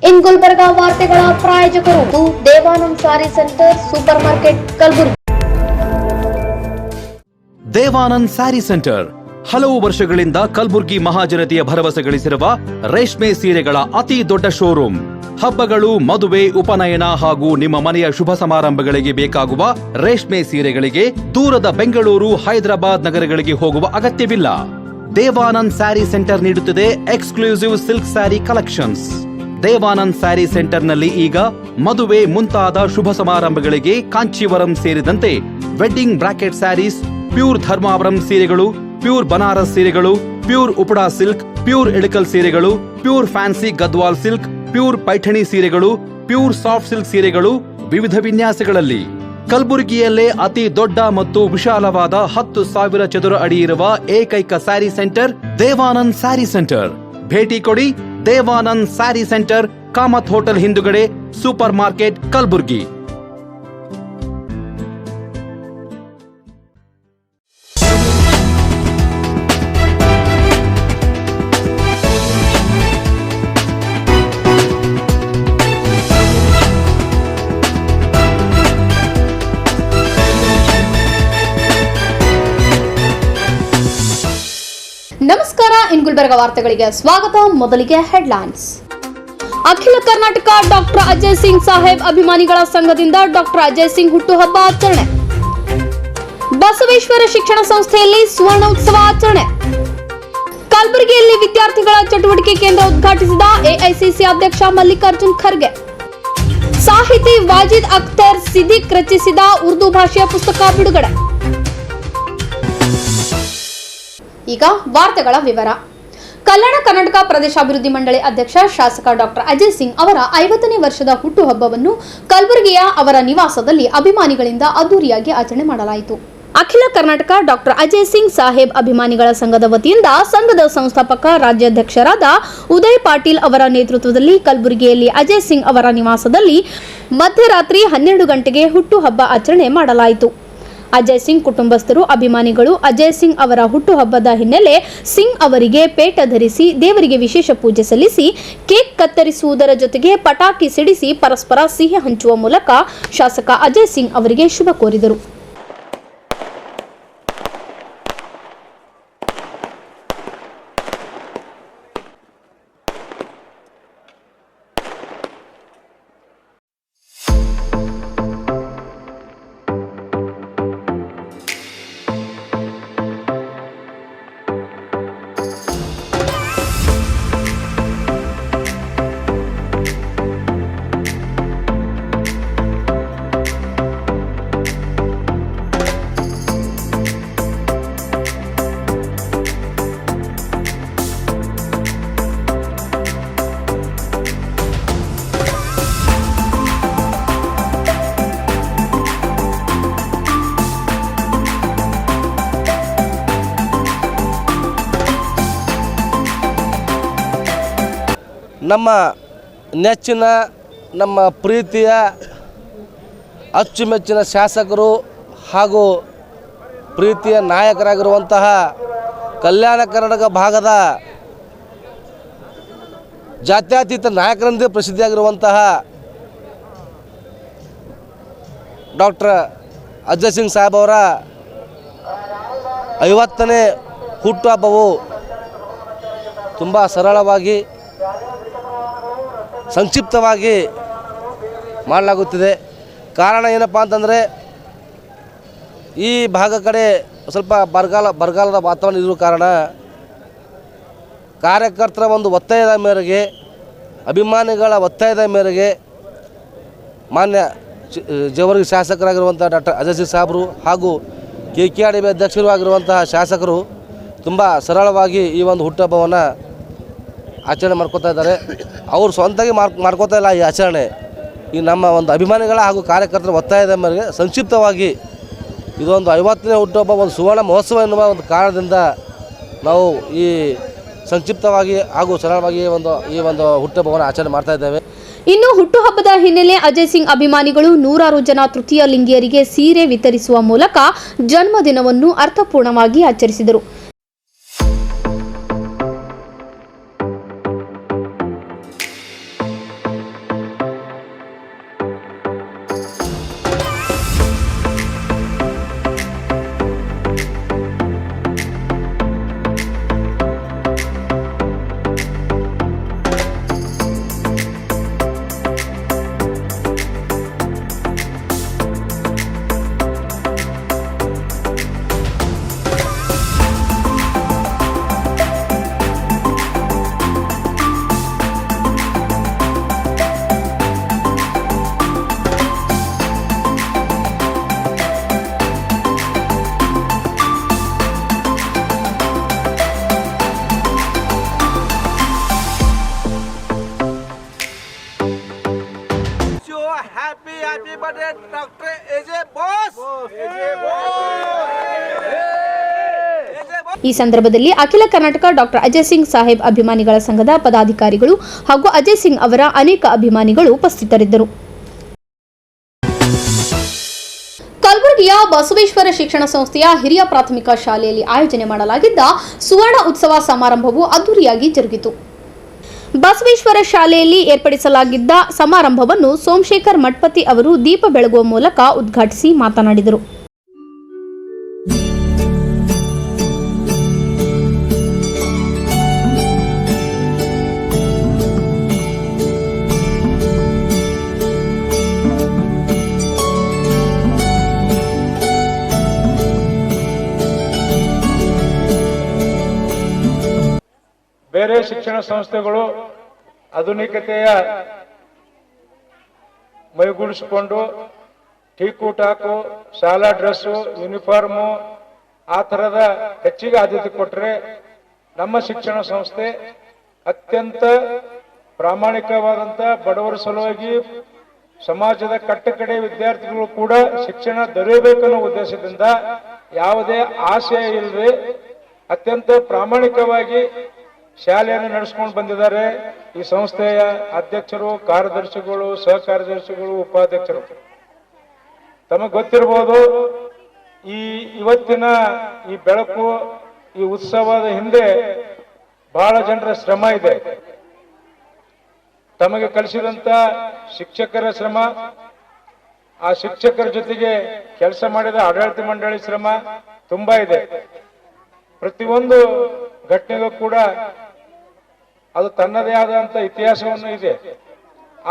ಇನ್ ಗುಲ್ಬರ್ಗಾ ವಾರ್ತೆಗಳ ಪ್ರಾಯೋಜಕರು ದೇವಾನಂದ್ ಸಾರಿ centre super market Kalaburagi. Devanand sari centre ಹಲವು ವರ್ಷಗಳಿಂದ ಕಲಬುರಗಿ ಮಹಾಜನತೆಯ ಭರವಸೆ ಗಳಿಸಿರುವ ರೇಷ್ಮೆ ಸೀರೆಗಳ ಅತಿ ದೊಡ್ಡ ಶೋರೂಮ್. ಹಬ್ಬಗಳು, ಮದುವೆ, ಉಪನಯನ ಹಾಗೂ ನಿಮ್ಮ ಮನೆಯ ಶುಭ ಸಮಾರಂಭಗಳಿಗೆ ಬೇಕಾಗುವ ರೇಷ್ಮೆ ಸೀರೆಗಳಿಗೆ ದೂರದ ಬೆಂಗಳೂರು, ಹೈದರಾಬಾದ್ ನಗರಗಳಿಗೆ ಹೋಗುವ ಅಗತ್ಯವಿಲ್ಲ. ದೇವಾನಂದ್ ಸ್ಯಾರಿ ಸೆಂಟರ್ ನೀಡುತ್ತಿದೆ exclusive silk sari collections. Devanand sari ಸೆಂಟರ್ನಲ್ಲಿ ಈಗ ಮದುವೆ ಮುಂತಾದ ಶುಭ ಸಮಾರಂಭಗಳಿಗೆ ಕಾಂಚೀವರಂ ಸೇರಿದಂತೆ wedding bracket saris, pure Dharmavaram ಸೀರೆಗಳು, ಪ್ಯೂರ್ ಬನಾರಸ್ ಸೀರೆಗಳು, pure Uppada silk, pure Ilkal ಸೀರೆಗಳು, pure fancy Gadwal silk, pure Paithani ಸೀರೆಗಳು, ಪ್ಯೂರ್ ಸಾಫ್ಟ್ ಸಿಲ್ಕ್ ಸೀರೆಗಳು ವಿವಿಧ ವಿನ್ಯಾಸಗಳಲ್ಲಿ. ಕಲಬುರಗಿಯಲ್ಲೇ ಅತಿ ದೊಡ್ಡ ಮತ್ತು ವಿಶಾಲವಾದ 10,000 ಚದುರ ಅಡಿ ಇರುವ ಏಕೈಕ ಸ್ಯಾರಿ ಸೆಂಟರ್ ದೇವಾನಂದ್ ಸ್ಯಾರಿ ಸೆಂಟರ್. ಭೇಟಿ ಕೊಡಿ. ದೇವಾನಂದ್ ಸ್ಯಾರಿ ಸೆಂಟರ್, ಕಾಮತ್ ಹೋಟೆಲ್ ಹಿಂದುಗಡೆ, ಸೂಪರ್ ಮಾರ್ಕೆಟ್, ಕಲಬುರಗಿ. ನಮಸ್ಕಾರ, ಇನ್ ಗುಲ್ಬರ್ಗಾ ವಾರ್ತೆಗಳಿಗೆ ಸ್ವಾಗತ. ಮೊದಲಿಗೆ ಹೆಡ್ಲೈನ್ಸ್. ಅಖಿಲ ಕರ್ನಾಟಕ ಡಾಕ್ಟರ್ ಅಜಯ್ ಸಿಂಗ್ ಸಾಹೇಬ್ ಅಭಿಮಾನಿಗಳ ಸಂಘದಿಂದ ಡಾಕ್ಟರ್ ಅಜಯ್ ಸಿಂಗ್ ಹುಟ್ಟುಹಬ್ಬ ಆಚರಣೆ. ಬಸವೇಶ್ವರ ಶಿಕ್ಷಣ ಸಂಸ್ಥೆಯಲ್ಲಿ ಸುವರ್ಣೋತ್ಸವ ಆಚರಣೆ. ಕಲಬುರಗಿಯಲ್ಲಿ ವಿದ್ಯಾರ್ಥಿಗಳ ಚಟುವಟಿಕೆ ಕೇಂದ್ರ ಉದ್ಘಾಟಿಸಿದ ಎಐಸಿಸಿ ಅಧ್ಯಕ್ಷ ಮಲ್ಲಿಕಾರ್ಜುನ್ ಖರ್ಗೆ. ಸಾಹಿತಿ ವಾಜಿದ್ ಅಖ್ತರ್ ಸಿದ್ದಿಕ್ ರಚಿಸಿದ ಉರ್ದು ಭಾಷೆಯ ಪುಸ್ತಕ ಬಿಡುಗಡೆ. ಈಗ ವಾರ್ತೆಗಳ ವಿವರ. ಕಲ್ಯಾಣ ಕರ್ನಾಟಕ ಪ್ರದೇಶಾಭಿವೃದ್ಧಿ ಮಂಡಳಿ ಅಧ್ಯಕ್ಷ ಶಾಸಕ ಡಾಕ್ಟರ್ ಅಜಯ್ ಸಿಂಗ್ ಅವರ 50ನೇ ವರ್ಷದ ಹುಟ್ಟುಹಬ್ಬವನ್ನು ಕಲಬುರಗಿಯ ಅವರ ನಿವಾಸದಲ್ಲಿ ಅಭಿಮಾನಿಗಳಿಂದ ಅದ್ದೂರಿಯಾಗಿ ಆಚರಣೆ ಮಾಡಲಾಯಿತು. ಅಖಿಲ ಕರ್ನಾಟಕ ಡಾಕ್ಟರ್ ಅಜಯ್ ಸಿಂಗ್ ಸಾಹೇಬ್ ಅಭಿಮಾನಿಗಳ ಸಂಘದ ವತಿಯಿಂದ ಸಂಘದ ಸಂಸ್ಥಾಪಕ ರಾಜ್ಯಾಧ್ಯಕ್ಷರಾದ ಉದಯ್ ಪಾಟೀಲ್ ಅವರ ನೇತೃತ್ವದಲ್ಲಿ ಕಲಬುರಗಿಯಲ್ಲಿ ಅಜಯ್ ಸಿಂಗ್ ಅವರ ನಿವಾಸದಲ್ಲಿ ಮಧ್ಯರಾತ್ರಿ 12 ಗಂಟೆಗೆ ಹುಟ್ಟುಹಬ್ಬ ಆಚರಣೆ ಮಾಡಲಾಯಿತು. ಅಜಯ್ ಸಿಂಗ್ ಕುಟುಂಬಸ್ಥರು, ಅಭಿಮಾನಿಗಳು ಅಜಯ್ ಸಿಂಗ್ ಅವರ ಹುಟ್ಟುಹಬ್ಬದ ಹಿನ್ನೆಲೆ ಸಿಂಗ್ ಅವರಿಗೆ ಪೇಟ ಧರಿಸಿ ದೇವರಿಗೆ ವಿಶೇಷ ಪೂಜೆ ಸಲ್ಲಿಸಿ ಕೇಕ್ ಕತ್ತರಿಸುವುದರ ಜೊತೆಗೆ ಪಟಾಕಿ ಸಿಡಿಸಿ ಪರಸ್ಪರ ಸಿಹಿ ಹಂಚುವ ಮೂಲಕ ಶಾಸಕ ಅಜಯ್ ಸಿಂಗ್ ಅವರಿಗೆ ಶುಭ ಕೋರಿದರು. ನಮ್ಮ ನೆಚ್ಚಿನ, ನಮ್ಮ ಪ್ರೀತಿಯ ಅಚ್ಚುಮೆಚ್ಚಿನ ಶಾಸಕರು ಹಾಗೂ ಪ್ರೀತಿಯ ನಾಯಕರಾಗಿರುವಂತಹ ಕಲ್ಯಾಣ ಕರ್ನಾಟಕ ಭಾಗದ ಜಾತ್ಯತೀತ ನಾಯಕರೆಂದೇ ಪ್ರಸಿದ್ಧಿಯಾಗಿರುವಂತಹ ಡಾಕ್ಟರ್ ಅಜಯ್ ಸಿಂಗ್ ಸಾಹೇಬ್ ಅವರ 50ನೇ ಹುಟ್ಟುಹಬ್ಬವು ತುಂಬ ಸರಳವಾಗಿ, ಸಂಕ್ಷಿಪ್ತವಾಗಿ ಮಾಡಲಾಗುತ್ತಿದೆ. ಕಾರಣ ಏನಪ್ಪ ಅಂತಂದರೆ, ಈ ಭಾಗ ಕಡೆ ಸ್ವಲ್ಪ ಬರಗಾಲದ ವಾತಾವರಣ ಇರುವ ಕಾರಣ ಕಾರ್ಯಕರ್ತರ ಒಂದು ಒತ್ತಾಯದ ಮೇರೆಗೆ, ಅಭಿಮಾನಿಗಳ ಒತ್ತಾಯದ ಮೇರೆಗೆ ಮಾನ್ಯ ಜೇವರ್ಗಿ ಶಾಸಕರಾಗಿರುವಂಥ ಡಾಕ್ಟರ್ ಅಜಯ್ ಸಿಂಗ್ ಸಾಹೇಬರು ಹಾಗೂ KKRDB ಅಧ್ಯಕ್ಷರು ಆಗಿರುವಂತಹ ಶಾಸಕರು ತುಂಬ ಸರಳವಾಗಿ ಈ ಒಂದು ಹುಟ್ಟುಹಬ್ಬವನ್ನು ಆಚರಣೆ ಮಾಡ್ಕೋತಾ ಇದ್ದಾರೆ. ಅವರು ಸ್ವಂತಾಗಿ ಮಾಡ್ಕೋತಾ ಇಲ್ಲ ಈ ಆಚರಣೆ. ಈ ನಮ್ಮ ಒಂದು ಅಭಿಮಾನಿಗಳ ಹಾಗೂ ಕಾರ್ಯಕರ್ತರ ಒತ್ತಾಯದ ಮೇರೆಗೆ ಸಂಕ್ಷಿಪ್ತವಾಗಿ ಇದೊಂದು 50ನೇ ಹುಟ್ಟುಹಬ್ಬ, ಒಂದು ಸುವರ್ಣ ಮಹೋತ್ಸವ ಎನ್ನುವ ಒಂದು ಕಾರಣದಿಂದ ನಾವು ಈ ಸಂಕ್ಷಿಪ್ತವಾಗಿ ಹಾಗೂ ಸರಳವಾಗಿ ಈ ಒಂದು ಹುಟ್ಟುಹಬ್ಬವನ್ನು ಆಚರಣೆ ಮಾಡ್ತಾ ಇದ್ದೇವೆ. ಇನ್ನು ಹುಟ್ಟುಹಬ್ಬದ ಹಿನ್ನೆಲೆ ಅಜಯ್ ಸಿಂಗ್ ಅಭಿಮಾನಿಗಳು 100 ಜನ ತೃತೀಯ ಲಿಂಗಿಯರಿಗೆ ಸೀರೆ ವಿತರಿಸುವ ಮೂಲಕ ಜನ್ಮದಿನವನ್ನು ಅರ್ಥಪೂರ್ಣವಾಗಿ ಆಚರಿಸಿದರು. बर्थडे डॉक्टर एजे बॉस। ಈ ಸಂದರ್ಭದಲ್ಲಿ ಅಖಿಲ ಕರ್ನಾಟಕ ಡಾಕ್ಟರ್ ಅಜಯ್ ಸಿಂಗ್ ಸಾಹೇಬ್ ಅಭಿಮಾನಿಗಳ ಸಂಘದ ಪದಾಧಿಕಾರಿಗಳು ಹಾಗೂ ಅಜಯ್ ಸಿಂಗ್ ಅವರ ಅನೇಕ ಅಭಿಮಾನಿಗಳು ಉಪಸ್ಥಿತರಿದ್ದರು. ಕಲಬುರಗಿಯ ಬಸವೇಶ್ವರ ಶಿಕ್ಷಣ ಸಂಸ್ಥೆಯ ಹಿರಿಯ ಪ್ರಾಥಮಿಕ ಶಾಲೆಯಲ್ಲಿ ಆಯೋಜನೆ ಮಾಡಲಾಗಿದ್ದ ಸುವರ್ಣ ಉತ್ಸವ ಸಮಾರಂಭವು ಅದ್ದೂರಿಯಾಗಿ ಜರುಗಿತು. ಬಸವೇಶ್ವರ ಶಾಲೆಯಲ್ಲಿ ಏರ್ಪಡಿಸಲಾಗಿದ್ದ ಸಮಾರಂಭವನ್ನು ಸೋಮಶೇಖರ್ ಮಠಪತಿ ಅವರು ದೀಪ ಬೆಳಗುವ ಮೂಲಕ ಉದ್ಘಾಟಿಸಿ ಮಾತನಾಡಿದರು. ಬೇರೆ ಶಿಕ್ಷಣ ಸಂಸ್ಥೆಗಳು ಆಧುನಿಕತೆಯ ಮೈಗೂಡಿಸಿಕೊಂಡು ಟೀಕು ಟಾಕು, ಶಾಲಾ ಡ್ರೆಸ್ಸು, ಯೂನಿಫಾರ್ಮು ಆ ಥರದ ಹೆಚ್ಚಿಗೆ ಆದ್ಯತೆ ಕೊಟ್ಟರೆ ನಮ್ಮ ಶಿಕ್ಷಣ ಸಂಸ್ಥೆ ಅತ್ಯಂತ ಪ್ರಾಮಾಣಿಕವಾದಂಥ ಬಡವರ ಸಲುವಾಗಿ ಸಮಾಜದ ಕಟ್ಟಕಡೆ ವಿದ್ಯಾರ್ಥಿಗಳು ಕೂಡ ಶಿಕ್ಷಣ ದೊರೆಯಬೇಕನ್ನೋ ಉದ್ದೇಶದಿಂದ ಯಾವುದೇ ಆಶಯ ಇಲ್ಲದೆ ಅತ್ಯಂತ ಪ್ರಾಮಾಣಿಕವಾಗಿ ಶಾಲೆಯನ್ನು ನಡೆಸಿಕೊಂಡು ಬಂದಿದ್ದಾರೆ. ಈ ಸಂಸ್ಥೆಯ ಅಧ್ಯಕ್ಷರು, ಕಾರ್ಯದರ್ಶಿಗಳು, ಸಹ ಕಾರ್ಯದರ್ಶಿಗಳು, ಉಪಾಧ್ಯಕ್ಷರು. ತಮಗೆ ಗೊತ್ತಿರಬಹುದು, ಇವತ್ತಿನ ಈ ಬೆಳಕು, ಈ ಉತ್ಸವದ ಹಿಂದೆ ಬಹಳ ಜನರ ಶ್ರಮ ಇದೆ. ತಮಗೆ ಕಲಿಸಿದಂತ ಶಿಕ್ಷಕರ ಶ್ರಮ, ಆ ಶಿಕ್ಷಕರ ಜೊತೆಗೆ ಕೆಲಸ ಮಾಡಿದ ಆಡಳಿತ ಮಂಡಳಿ ಶ್ರಮ ತುಂಬಾ ಇದೆ. ಪ್ರತಿಯೊಂದು ಘಟನೆಗೂ ಕೂಡ ಅದು ತನ್ನದೇ ಆದಂತ ಇತಿಹಾಸವನ್ನು ಇದೆ.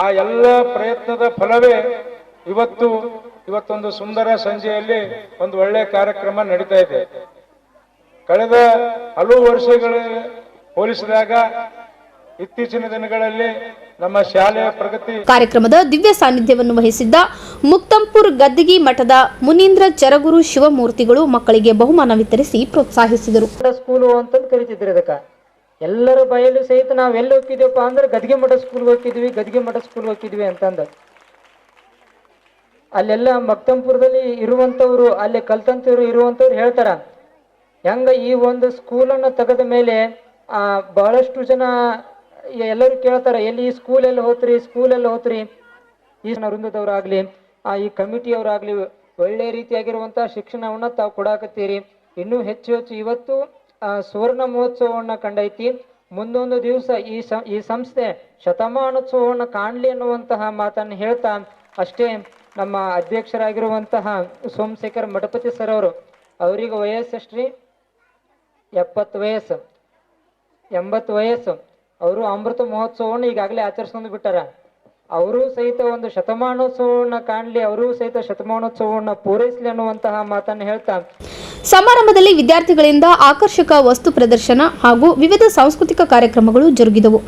ಆ ಎಲ್ಲ ಪ್ರಯತ್ನದ ಫಲವೇ ಇವತ್ತೊಂದು ಸುಂದರ ಸಂಜೆಯಲ್ಲಿ ಒಂದು ಒಳ್ಳೆಯ ಕಾರ್ಯಕ್ರಮ ನಡೀತಾ ಇದೆ. ಕಳೆದ ಹಲವು ವರ್ಷಗಳ ಹೋಲಿಸಿದಾಗ ಇತ್ತೀಚಿನ ದಿನಗಳಲ್ಲಿ ನಮ್ಮ ಶಾಲೆಯ ಪ್ರಗತಿ. ಕಾರ್ಯಕ್ರಮದ ದಿವ್ಯ ಸಾನ್ನಿಧ್ಯವನ್ನು ವಹಿಸಿದ್ದ ಮುಕ್ತಂಪುರ್ ಗದ್ದಿಗಿ ಮಠದ ಮುನೀಂದ್ರ ಚರಗುರು ಶಿವಮೂರ್ತಿಗಳು ಮಕ್ಕಳಿಗೆ ಬಹುಮಾನ ವಿತರಿಸಿ ಪ್ರೋತ್ಸಾಹಿಸಿದರು. ಸ್ಕೂಲು ಅಂತಂದು ಕರಿತಿದ್ರು. ಅದಕ್ಕೆ ಎಲ್ಲರ ಬಯಲು ಸಹಿತ ನಾವು ಎಲ್ಲಿ ಹೋಗಿದ್ದೀವಪ್ಪ ಅಂದ್ರೆ ಗದ್ಗೆ ಮಠ ಸ್ಕೂಲ್ಗೆ ಹೋಗಿದ್ವಿ ಅಂತಂದ. ಅಲ್ಲೆಲ್ಲ ಮಕ್ತಂಪುರದಲ್ಲಿ ಇರುವಂತವ್ರು, ಅಲ್ಲಿ ಕಲ್ತಂತವ್ರು ಇರುವಂತವ್ರು ಹೇಳ್ತಾರ, ಹೆಂಗ ಈ ಒಂದು ಸ್ಕೂಲನ್ನು ತೆಗೆದ ಮೇಲೆ ಬಹಳಷ್ಟು ಜನ ಎಲ್ಲರೂ ಕೇಳ್ತಾರ, ಎಲ್ಲಿ ಸ್ಕೂಲ್ ಎಲ್ಲ ಹೋತ್ರಿ. ಈ ವೃಂದದವರಾಗ್ಲಿ, ಈ ಕಮಿಟಿಯವರಾಗ್ಲಿ ಒಳ್ಳೆ ರೀತಿಯಾಗಿರುವಂತಹ ಶಿಕ್ಷಣವನ್ನ ತಾವು ಕೊಡಾಕತ್ತೀರಿ. ಇನ್ನೂ ಹೆಚ್ಚು ಇವತ್ತು ಸುವರ್ಣ ಮಹೋತ್ಸವವನ್ನ ಕಂಡೈತಿ. ಮುಂದೊಂದು ದಿವಸ ಈ ಸಂಸ್ಥೆ ಶತಮಾನೋತ್ಸವವನ್ನ ಕಾಣಲಿ ಅನ್ನುವಂತಹ ಮಾತನ್ನು ಹೇಳ್ತಾ, ಅಷ್ಟೇ ನಮ್ಮ ಅಧ್ಯಕ್ಷರಾಗಿರುವಂತಹ ಸೋಮಶೇಖರ್ ಮಠಪತಿ ಸರ್ ಅವರಿಗೆ ವಯಸ್ಸೆಷ್ಟ್ರಿ? 70 ವಯಸ್ಸು, 80 ವಯಸ್ಸು. ಅವರು ಅಮೃತ ಮಹೋತ್ಸವವನ್ನು ಈಗಾಗಲೇ ಆಚರಿಸ್ಕೊಂಡು ಬಿಟ್ಟಾರ. ಅವರು ಸಹಿತ ಒಂದು ಶತಮಾನೋತ್ಸವವನ್ನ ಕಾಣಲಿ, ಅವರು ಸಹಿತ ಶತಮಾನೋತ್ಸವವನ್ನ ಪೂರೈಸಲಿ ಅನ್ನುವಂತಹ ಮಾತನ್ನು ಹೇಳ್ತಾ, ಸಮಾರಂಭದಲ್ಲಿ ವಿದ್ಯಾರ್ಥಿಗಳಿಂದ ಆಕರ್ಷಕ ವಸ್ತು ಪ್ರದರ್ಶನ ಹಾಗೂ ವಿವಿಧ ಸಾಂಸ್ಕೃತಿಕ ಕಾರ್ಯಕ್ರಮಗಳು ಜರುಗಿದವು.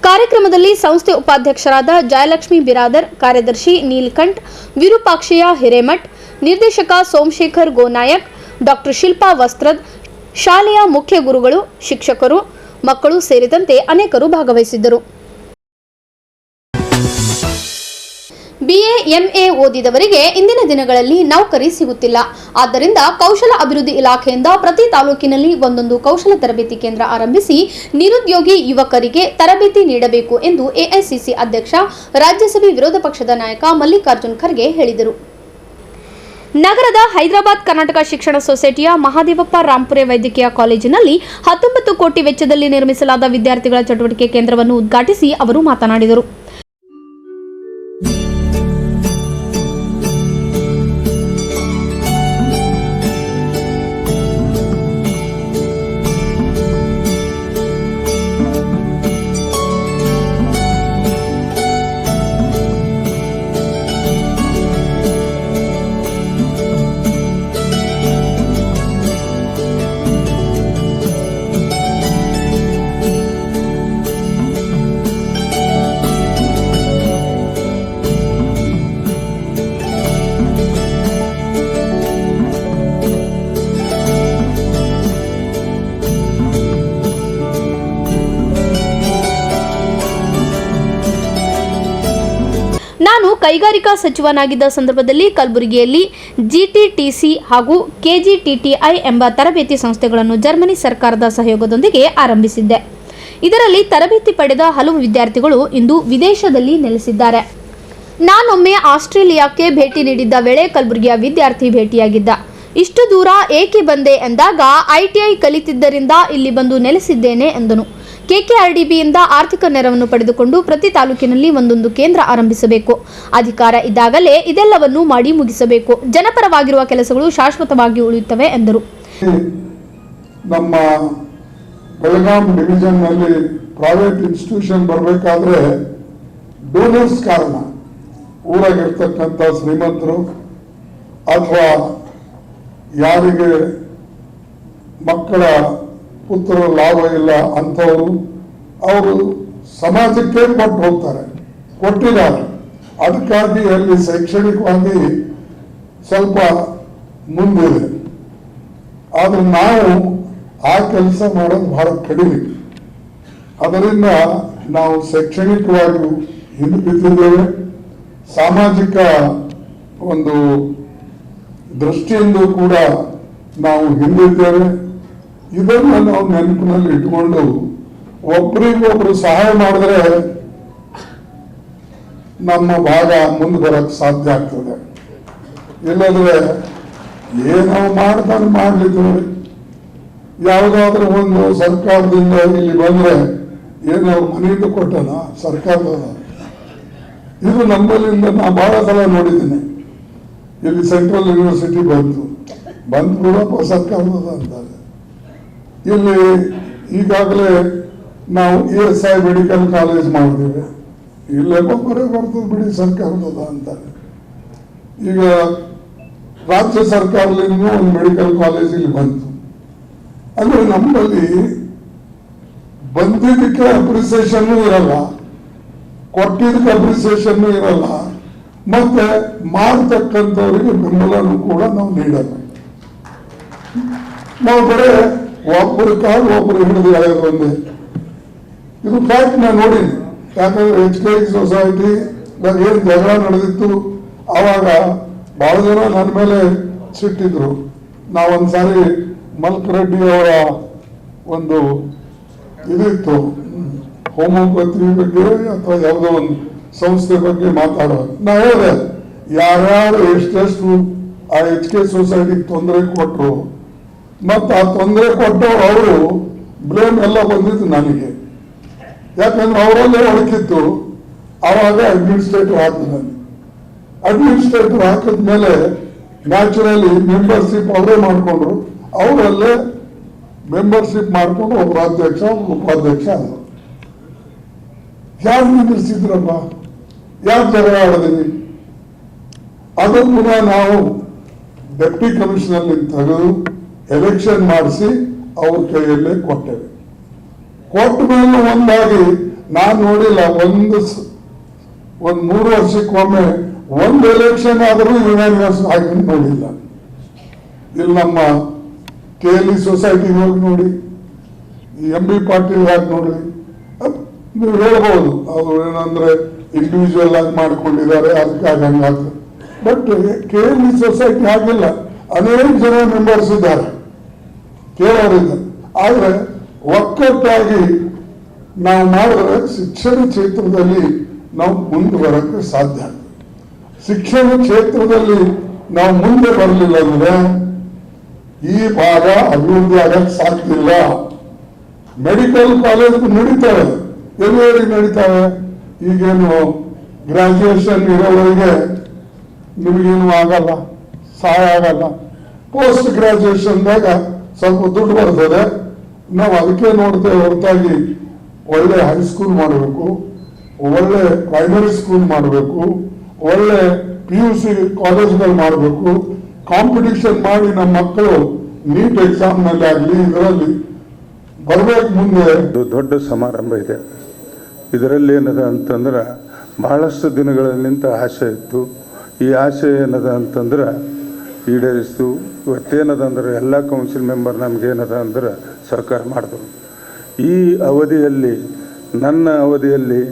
ಕಾರ್ಯಕ್ರಮದಲ್ಲಿ ಸಂಸ್ಥೆ ಉಪಾಧ್ಯಕ್ಷರಾದ ಜಯಲಕ್ಷ್ಮಿ ಬಿರಾದರ್, ಕಾರ್ಯದರ್ಶಿ ನೀಲಕಂಠ್, ವಿರೂಪಾಕ್ಷಯ್ಯ ಹಿರೇಮಠ್, ನಿರ್ದೇಶಕ ಸೋಮಶೇಖರ್ ಗೋನಾಯಕ್, ಡಾಕ್ಟರ್ ಶಿಲ್ಪಾ ವಸ್ತ್ರದ್, ಶಾಲೆಯ ಮುಖ್ಯ ಗುರುಗಳು, ಶಿಕ್ಷಕರು, ಮಕ್ಕಳು ಸೇರಿದಂತೆ ಅನೇಕರು ಭಾಗವಹಿಸಿದ್ದರು. BA, MA ಓದಿದವರಿಗೆ ಇಂದಿನ ದಿನಗಳಲ್ಲಿ ನೌಕರಿ ಸಿಗುತ್ತಿಲ್ಲ. ಆದ್ದರಿಂದ ಕೌಶಲ ಅಭಿವೃದ್ಧಿ ಇಲಾಖೆಯಿಂದ ಪ್ರತಿ ತಾಲೂಕಿನಲ್ಲಿ ಒಂದೊಂದು ಕೌಶಲ ತರಬೇತಿ ಕೇಂದ್ರ ಆರಂಭಿಸಿ ನಿರುದ್ಯೋಗಿ ಯುವಕರಿಗೆ ತರಬೇತಿ ನೀಡಬೇಕು ಎಂದು AICC ಅಧ್ಯಕ್ಷ, ರಾಜ್ಯಸಭೆ ವಿರೋಧ ಪಕ್ಷದ ನಾಯಕ ಮಲ್ಲಿಕಾರ್ಜುನ್ ಖರ್ಗೆ ಹೇಳಿದರು. ನಗರದ ಹೈದರಾಬಾದ್ ಕರ್ನಾಟಕ ಶಿಕ್ಷಣ ಸೊಸೈಟಿಯ ಮಹಾದೇವಪ್ಪ ರಾಂಪುರೆ ವೈದ್ಯಕೀಯ ಕಾಲೇಜಿನಲ್ಲಿ 19 ಕೋಟಿ ವೆಚ್ಚದಲ್ಲಿ ನಿರ್ಮಿಸಲಾದ ವಿದ್ಯಾರ್ಥಿಗಳ ಚಟುವಟಿಕೆ ಕೇಂದ್ರವನ್ನು ಉದ್ಘಾಟಿಸಿ ಅವರು ಮಾತನಾಡಿದರು. ನಾನು ಕೈಗಾರಿಕಾ ಸಚಿವನಾಗಿದ್ದ ಸಂದರ್ಭದಲ್ಲಿ ಕಲಬುರಗಿಯಲ್ಲಿ GTTC ಹಾಗೂ KGTTI ಎಂಬ ತರಬೇತಿ ಸಂಸ್ಥೆಗಳನ್ನು ಜರ್ಮನಿ ಸರ್ಕಾರದ ಸಹಯೋಗದೊಂದಿಗೆ ಆರಂಭಿಸಿದ್ದೆ. ಇದರಲ್ಲಿ ತರಬೇತಿ ಪಡೆದ ಹಲವು ವಿದ್ಯಾರ್ಥಿಗಳು ಇಂದು ವಿದೇಶದಲ್ಲಿ ನೆಲೆಸಿದ್ದಾರೆ. ನಾನೊಮ್ಮೆ ಆಸ್ಟ್ರೇಲಿಯಾಕ್ಕೆ ಭೇಟಿ ನೀಡಿದ್ದ ವೇಳೆ ಕಲಬುರಗಿಯ ವಿದ್ಯಾರ್ಥಿ ಭೇಟಿಯಾಗಿದ್ದ. ಇಷ್ಟು ದೂರ ಏಕೆ ಬಂದೆ ಎಂದಾಗ ITI ಕಲಿತಿದ್ದರಿಂದ ಇಲ್ಲಿ ಬಂದು ನೆಲೆಸಿದ್ದೇನೆ ಎಂದನು. KKRDBಯಿಂದ ಆರ್ಥಿಕ ನೆರವನ್ನು ಪಡೆದುಕೊಂಡು ಪ್ರತಿ ತಾಲೂಕಿನಲ್ಲಿ ಒಂದೊಂದು ಕೇಂದ್ರ ಆರಂಭಿಸಬೇಕು. ಅಧಿಕಾರ ಇದ್ದಾಗಲೇ ಇದೆಲ್ಲವನ್ನು ಮಾಡಿ ಮುಗಿಸಬೇಕು. ಜನಪರವಾಗಿರುವ ಕೆಲಸಗಳು ಶಾಶ್ವತವಾಗಿ ಉಳಿಯುತ್ತವೆ ಎಂದರು. ನಮ್ಮ ಬೆಳಗಾಂ ಡಿವಿಷನ್ನಲ್ಲಿ ಪ್ರೈವೇಟ್ ಇನ್ಸ್ಟಿಟ್ಯೂಷನ್ ಬರಬೇಕಾದ್ರೆ ಡೋನರ್ಸ್ ಕಾರಣ, ಊರಾಗಿರ್ತಕ್ಕಂಥ ಶ್ರೀಮಂತರು ಅಥವಾ ಯಾರಿಗೆ ಮಕ್ಕಳ ಪುತ್ರ ಲಾಭ ಇಲ್ಲ ಅಂಥವರು ಅವರು ಸಮಾಜಕ್ಕೆ ಕೊಟ್ಟು ಹೋಗ್ತಾರೆ, ಕೊಟ್ಟಿದ್ದಾರೆ. ಅದಕ್ಕಾಗಿ ಅಲ್ಲಿ ಶೈಕ್ಷಣಿಕವಾಗಿ ಸ್ವಲ್ಪ ಮುಂದಿದೆ. ಆದರೆ ನಾವು ಆ ಕೆಲಸ ಮಾಡೋದು ಬಹಳ ಕಡಿಮೆ. ಅದರಿಂದ ನಾವು ಶೈಕ್ಷಣಿಕವಾಗಿ ಹಿಂದೆ ಬಿದ್ದಿದ್ದೇವೆ. ಸಾಮಾಜಿಕ ಒಂದು ದೃಷ್ಟಿಯಿಂದ ಕೂಡ ನಾವು ಹಿಂದಿದ್ದೇವೆ. ಇದನ್ನು ನಾವು ನೆನಪಿನಲ್ಲಿ ಇಟ್ಕೊಂಡು ಒಬ್ಬರಿಗೊಬ್ರು ಸಹಾಯ ಮಾಡಿದ್ರೆ ನಮ್ಮ ಭಾಗ ಮುಂದೆ ಬರಕ್ಕೆ ಸಾಧ್ಯ ಆಗ್ತದೆ. ಇಲ್ಲದ್ರೆ ಏನೋ ಮಾಡ್ತಾನೆ ಮಾಡ್ಲಿಕ್ಕೆ ಯಾವುದಾದ್ರೂ ಒಂದು ಸರ್ಕಾರದಿಂದ ಇಲ್ಲಿ ಬಂದ್ರೆ ಏನೋ ಮನೆಯಿಂದ ಕೊಟ್ಟನ ಸರ್ಕಾರದ. ಇದು ನಮ್ಮಲ್ಲಿಂದ ನಾ ಬಹಳ ಸಲ ನೋಡಿದ್ದೀನಿ. ಇಲ್ಲಿ ಸೆಂಟ್ರಲ್ ಯೂನಿವರ್ಸಿಟಿ ಬಂದು ಕೂಡ ಸರ್ಕಾರದ ಅಂತಾರೆ. ಇಲ್ಲಿ ಈಗಾಗಲೇ ನಾವು ESI ಮೆಡಿಕಲ್ ಕಾಲೇಜ್ ಮಾಡಿದ್ದೇವೆ. ಇಲ್ಲೇ ಬರೇ ಬರ್ತದೆ ಬಿಡಿ ಸರ್ಕಾರದ ಅಂತಾರೆ. ಈಗ ರಾಜ್ಯ ಸರ್ಕಾರದಿಂದ ಒಂದು ಮೆಡಿಕಲ್ ಕಾಲೇಜ್ ಇಲ್ಲಿ ಬಂತು. ಅಂದ್ರೆ ನಮ್ಮಲ್ಲಿ ಬಂದಿದ್ದಕ್ಕೆ ಅಪ್ರಿಸಿಯೇಷನ್ ಇರಲ್ಲ, ಕೊಟ್ಟಿದ್ದಕ್ಕೆ ಅಪ್ರಿಸಿಯೇಷನ್ ಇರಲ್ಲ, ಮತ್ತೆ ಮಾಡ್ತಕ್ಕಂಥವ್ರಿಗೆ ಬೆಂಬಲನೂ ಕೂಡ ನಾವು ನೀಡಲ್ಲ. ನಾವು ಬರೇ ಒಬ್ಬರು ಕಾಲು ಒಬ್ಬರು ಹಿಡಿದು ಎಳೆದು ಬಂದೆ. ಇದು ಫ್ಯಾಕ್ಟ್ ನಾನು ನೋಡಿನಿ. ಯಾಕಂದ್ರೆ HKI ಸೊಸೈಟಿ ಏನು ಜಗಳ ನಡೆದಿತ್ತು ಆವಾಗ ಬಹಳ ಜನ ನನ್ನ ಮೇಲೆ ಸಿಟ್ಟಿದ್ರು. ನಾವೊಂದ್ಸಾರಿ ಮಲ್ಕರೆಡ್ಡಿ ಅವರ ಒಂದು ಇದಿತ್ತು, ಹೋಮಿಯೋಪತಿ ಬಗ್ಗೆ ಅಥವಾ ಯಾವುದೋ ಒಂದು ಸಂಸ್ಥೆ ಬಗ್ಗೆ ಮಾತಾಡುವಾಗ ನಾ ಹೇಳಿದೆ, ಯಾರ್ಯಾರು ಎಷ್ಟೆಷ್ಟು ಆ HKI ಸೊಸೈಟಿಗೆ ತೊಂದರೆ ಕೊಟ್ಟರು ಮತ್ತು ಆ ತೊಂದರೆ ಕೊಟ್ಟು ಅವರು ಬ್ಲೇಮ್ ಎಲ್ಲ ಬಂದಿತ್ತು ನನಗೆ. ಯಾಕಂದ್ರೆ ಅವರಲ್ಲೇ ಹೊಳಕಿತ್ತು. ಆವಾಗ ಅಡ್ಮಿನಿಸ್ಟ್ರೇಟರ್ ಹಾಕಿದ ನನಗೆ. ಅಡ್ಮಿನಿಸ್ಟ್ರೇಟರ್ ಹಾಕಿದ ಮೇಲೆ ನ್ಯಾಚುರಲಿ ಮೆಂಬರ್ಶಿಪ್ ಅವರೇ ಮಾಡಿಕೊಂಡ್ರು. ಅವರಲ್ಲೇ ಮೆಂಬರ್ಶಿಪ್ ಮಾಡಿಕೊಂಡು ಒಬ್ಬರು ಅಧ್ಯಕ್ಷ ಒಬ್ಬರು ಉಪಾಧ್ಯಕ್ಷ ಆದರು. ಯಾರು ನಿಲ್ಲಿಸಿದ್ರಪ್ಪ, ಯಾರು ಜಗಳ ಆಡಿದ್ರಿ? ಅದು ಪುನಃ ನಾವು ಡೆಪ್ಟಿ ಕಮಿಷನರ್ ತೆಗೆದು ಎಲೆಕ್ಷನ್ ಮಾಡಿಸಿ ಅವ್ರ ಕೈಯಲ್ಲೇ ಕೊಟ್ಟೆವೆ. ಕೊಟ್ಟ ಮೇಲೆ ಒಂದಾಗಿ ನಾನು ನೋಡಿಲ್ಲ, ಒಂದು 3 ವರ್ಷಕ್ಕೊಮ್ಮೆ ಒಂದು ಎಲೆಕ್ಷನ್ ಆದರೂ ಯುನಾನಿಮಸ್ ಆಗಿ ನೋಡಿಲ್ಲ. ಇಲ್ಲಿ ನಮ್ಮ KLE ಸೊಸೈಟಿಗೆ ಹೋಗಿ ನೋಡಿ, ಈ MB ಪಾಟೀಲ್ ಹಾಕಿ ನೋಡಿ. ನೀವು ಹೇಳ್ಬೋದು ಅವರು ಏನಂದ್ರೆ ಇಂಡಿವಿಜುವಲ್ ಆಗಿ ಮಾಡಿಕೊಂಡಿದ್ದಾರೆ, ಅದಕ್ಕಾಗಿ ಹಂಗಾಗ್ತದೆ. ಬಟ್ KLE ಸೊಸೈಟಿ ಹಾಗಿಲ್ಲ, ಅನೇಕ ಜನ ಮೆಂಬರ್ಸ್ ಇದ್ದಾರೆ, ಕೇಳೋರಿದ್ದಾರೆ. ಆದರೆ ಒಕ್ಕಟ್ಟಾಗಿ ನಾವು ಮಾಡಿದ್ರೆ ಶಿಕ್ಷಣ ಕ್ಷೇತ್ರದಲ್ಲಿ ನಾವು ಮುಂದೆ ಬರೋಕ್ಕೆ ಸಾಧ್ಯ. ಶಿಕ್ಷಣ ಕ್ಷೇತ್ರದಲ್ಲಿ ನಾವು ಮುಂದೆ ಬರಲಿಲ್ಲ ಅಂದ್ರೆ ಈ ಭಾಗ ಅಭಿವೃದ್ಧಿ ಆಗಕ್ಕೆ ಸಾಧ್ಯ ಇಲ್ಲ. ಮೆಡಿಕಲ್ ಕಾಲೇಜ್ ನಡೀತವೆ, ಎಲ್ಲರಿಗೆ ನಡೀತಾವೆ. ಈಗೇನು ಗ್ರಾಜುಯೇಷನ್ ಇರೋವರೆಗೆ ನಿಮಗೇನು ಆಗಲ್ಲ, ಸಹಾಯ ಆಗಲ್ಲ. ಪೋಸ್ಟ್ ಗ್ರಾಜುಯೇಷನ್ದಾಗ ಸ್ವಲ್ಪ ದುಡ್ಡು ಬರ್ತದೆ. ನಾವು ಅದಕ್ಕೆ ನೋಡ್ತೇವೆ ಹೊರತಾಗಿ ಒಳ್ಳೆ ಹೈಸ್ಕೂಲ್ ಮಾಡಬೇಕು, ಒಳ್ಳೆ ಪ್ರೈಮರಿ ಸ್ಕೂಲ್ ಮಾಡಬೇಕು, ಒಳ್ಳೆ PUC ಕಾಲೇಜ್ಗಳು ಮಾಡಬೇಕು, ಕಾಂಪಿಟಿಷನ್ ಮಾಡಿ ನಮ್ಮ ಮಕ್ಕಳು ನೀಟ್ ಎಕ್ಸಾಮ್ನಲ್ಲಿ ಆಗಲಿ ಇದರಲ್ಲಿ ಬರಬೇಕು. ಮುಂದೆ ದೊಡ್ಡ ಸಮಾರಂಭ ಇದೆ. ಇದರಲ್ಲಿ ಏನದ ಅಂತಂದ್ರೆ ಬಹಳಷ್ಟು ದಿನಗಳಿಂದ ಆಸೆ ಇತ್ತು. ಈ ಆಸೆ ಏನದ ಅಂತಂದ್ರೆ ಈಡೇರಿಸ್ತು. ಇವತ್ತೇನದ ಅಂದ್ರೆ ಎಲ್ಲ ಕೌನ್ಸಿಲ್ ಮೆಂಬರ್ ನಮಗೇನದ ಅಂದ್ರೆ ಸರ್ಕಾರ ಮಾಡಿದ್ರು. ಈ ಅವಧಿಯಲ್ಲಿ ನನ್ನ ಅವಧಿಯಲ್ಲಿ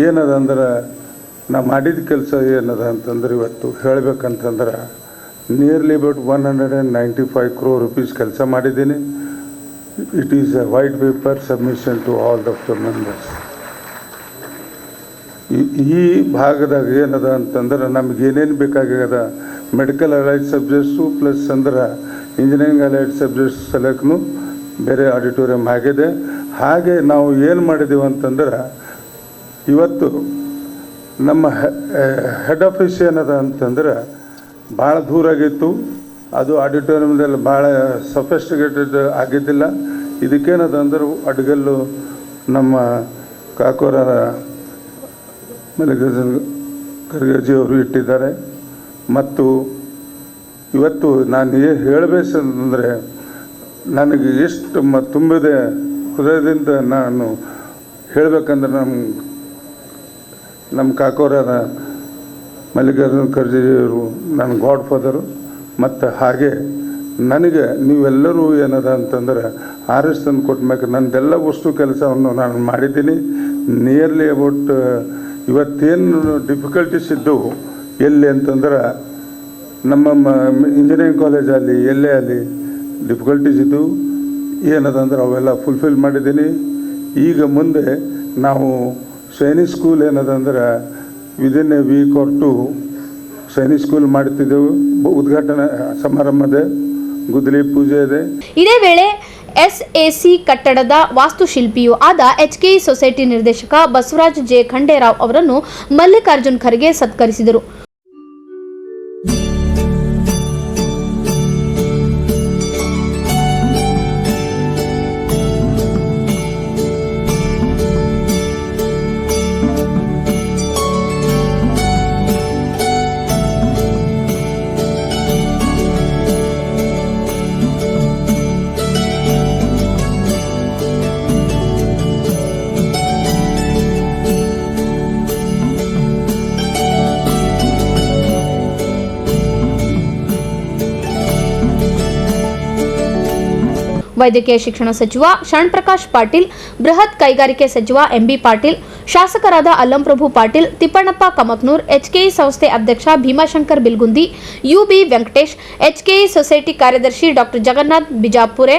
ಏನದ ಅಂದ್ರೆ ನಾ ಮಾಡಿದ ಕೆಲಸ ಏನದ ಅಂತಂದ್ರೆ ಇವತ್ತು ಹೇಳಬೇಕಂತಂದ್ರೆ ನಿಯರ್ಲಿ ಅಬೌಟ್ 195 crore rupees ಕೆಲಸ ಮಾಡಿದ್ದೀನಿ. It is a white paper submission to all of the members. ಈ ಭಾಗದಾಗ ಏನದ ಅಂತಂದ್ರೆ ನಮ್ಗೆ ಏನೇನು ಬೇಕಾಗ್ಯದ ಮೆಡಿಕಲ್ ಅಲೈಡ್ ಸಬ್ಜೆಕ್ಟ್ಸು ಪ್ಲಸ್ ಅಂದ್ರೆ ಇಂಜಿನಿಯರಿಂಗ್ ಅಲೈಡ್ ಸಬ್ಜೆಕ್ಟ್ಸ್ ಸಲಕ್ಕೂ ಬೇರೆ ಆಡಿಟೋರಿಯಂ ಆಗಿದೆ. ಹಾಗೆ ನಾವು ಏನು ಮಾಡಿದ್ದೀವಿ ಅಂತಂದ್ರೆ ಇವತ್ತು ನಮ್ಮ ಹೆಡ್ ಆಫೀಸ್ ಏನದ ಅಂತಂದ್ರೆ ಭಾಳ ದೂರ ಆಗಿತ್ತು. ಅದು ಆಡಿಟೋರಿಯಮ್ದಲ್ಲಿ ಭಾಳ ಸಫಿಸ್ಟಿಕೇಟೆಡ್ ಆಗಿದ್ದಿಲ್ಲ. ಇದಕ್ಕೇನದ ಅಂದ್ರೆ ಅಡ್ಗಲ್ಲು ನಮ್ಮ ಕಾಕೋರ ಮಲ್ಲಿಕಾರ್ಜುನ ಖರ್ಗೆಜಿ ಅವರು ಇಟ್ಟಿದ್ದಾರೆ. ಮತ್ತು ಇವತ್ತು ನಾನು ಏನು ಹೇಳಬೇಕಂದ್ರೆ ನನಗೆ ಎಷ್ಟು ತುಂಬಿದೆ ಹೃದಯದಿಂದ ನಾನು ಹೇಳಬೇಕಂದ್ರೆ ನಮ್ಮ ಕಾಕೋರ ಮಲ್ಲಿಕಾರ್ಜುನ ಖರ್ಗೆಜಿಯವರು ನನ್ನ ಗಾಡ್ ಫಾದರು. ಮತ್ತು ಹಾಗೆ ನನಗೆ ನೀವೆಲ್ಲರೂ ಏನದ ಅಂತಂದ್ರೆ ಆರಿಸ್ ತಂದು ಕೊಟ್ಟ ನನ್ನದೆಲ್ಲ ವಸ್ತು ಕೆಲಸವನ್ನು ನಾನು ಮಾಡಿದ್ದೀನಿ. ನಿಯರ್ಲಿ ಅಬೌಟ್ ಇವತ್ತೇನು ಡಿಫಿಕಲ್ಟೀಸ್ ಇದ್ದವು ಎಲ್ಲಿ ಅಂತಂದ್ರೆ ನಮ್ಮ ಇಂಜಿನಿಯರಿಂಗ್ ಕಾಲೇಜಲ್ಲಿ ಎಲ್ಲೇ ಅಲ್ಲಿ ಡಿಫಿಕಲ್ಟೀಸ್ ಇದ್ದವು ಏನದಂದ್ರೆ ಅವೆಲ್ಲ ಫುಲ್ಫಿಲ್ ಮಾಡಿದ್ದೀನಿ. ಈಗ ಮುಂದೆ ನಾವು ಸೈನಿಕ್ ಸ್ಕೂಲ್ ಏನದಂದ್ರೆ within a week or 2 Sainik school ಮಾಡ್ತಿದ್ದೆವು. ಉದ್ಘಾಟನಾ ಸಮಾರಂಭ ಇದೆ, ಗುದ್ದಲಿ ಪೂಜೆ ಇದೆ. ಇದೇ ವೇಳೆ ಎಸ್ಎಸಿ ಕಟ್ಟಡದ ವಾಸ್ತುಶಿಲ್ಪಿಯೂ ಆದ ಎಚ್ಕೆಇ ಸೊಸೈಟಿ ನಿರ್ದೇಶಕ ಬಸವರಾಜ್ ಜೆ ಖಂಡೇರಾವ್ ಅವರನ್ನು ಮಲ್ಲಿಕಾರ್ಜುನ್ ಖರ್ಗೆ ಸತ್ಕರಿಸಿದರು. ವೈದ್ಯಕೀಯ ಶಿಕ್ಷಣ ಸಚಿವ ಶರಣಪ್ರಕಾಶ್ ಪಾಟೀಲ್, ಬೃಹತ್ ಕೈಗಾರಿಕೆ ಸಚಿವ ಎಂಬಿ ಪಾಟೀಲ್, ಶಾಸಕರಾದ ಅಲ್ಲಂಪ್ರಭು ಪಾಟೀಲ್, ತಿಪ್ಪಣ್ಣಪ್ಪ ಕಮಕ್ನೂರ್, ಎಚ್ಕೆಇ ಸಂಸ್ಥೆ ಅಧ್ಯಕ್ಷ Bhimashankar Bilgundi, UB Venkatesh, HKE society ಕಾರ್ಯದರ್ಶಿ ಡಾಕ್ಟರ್ ಜಗನ್ನಾಥ್ ಬಿಜಾಪುರೆ,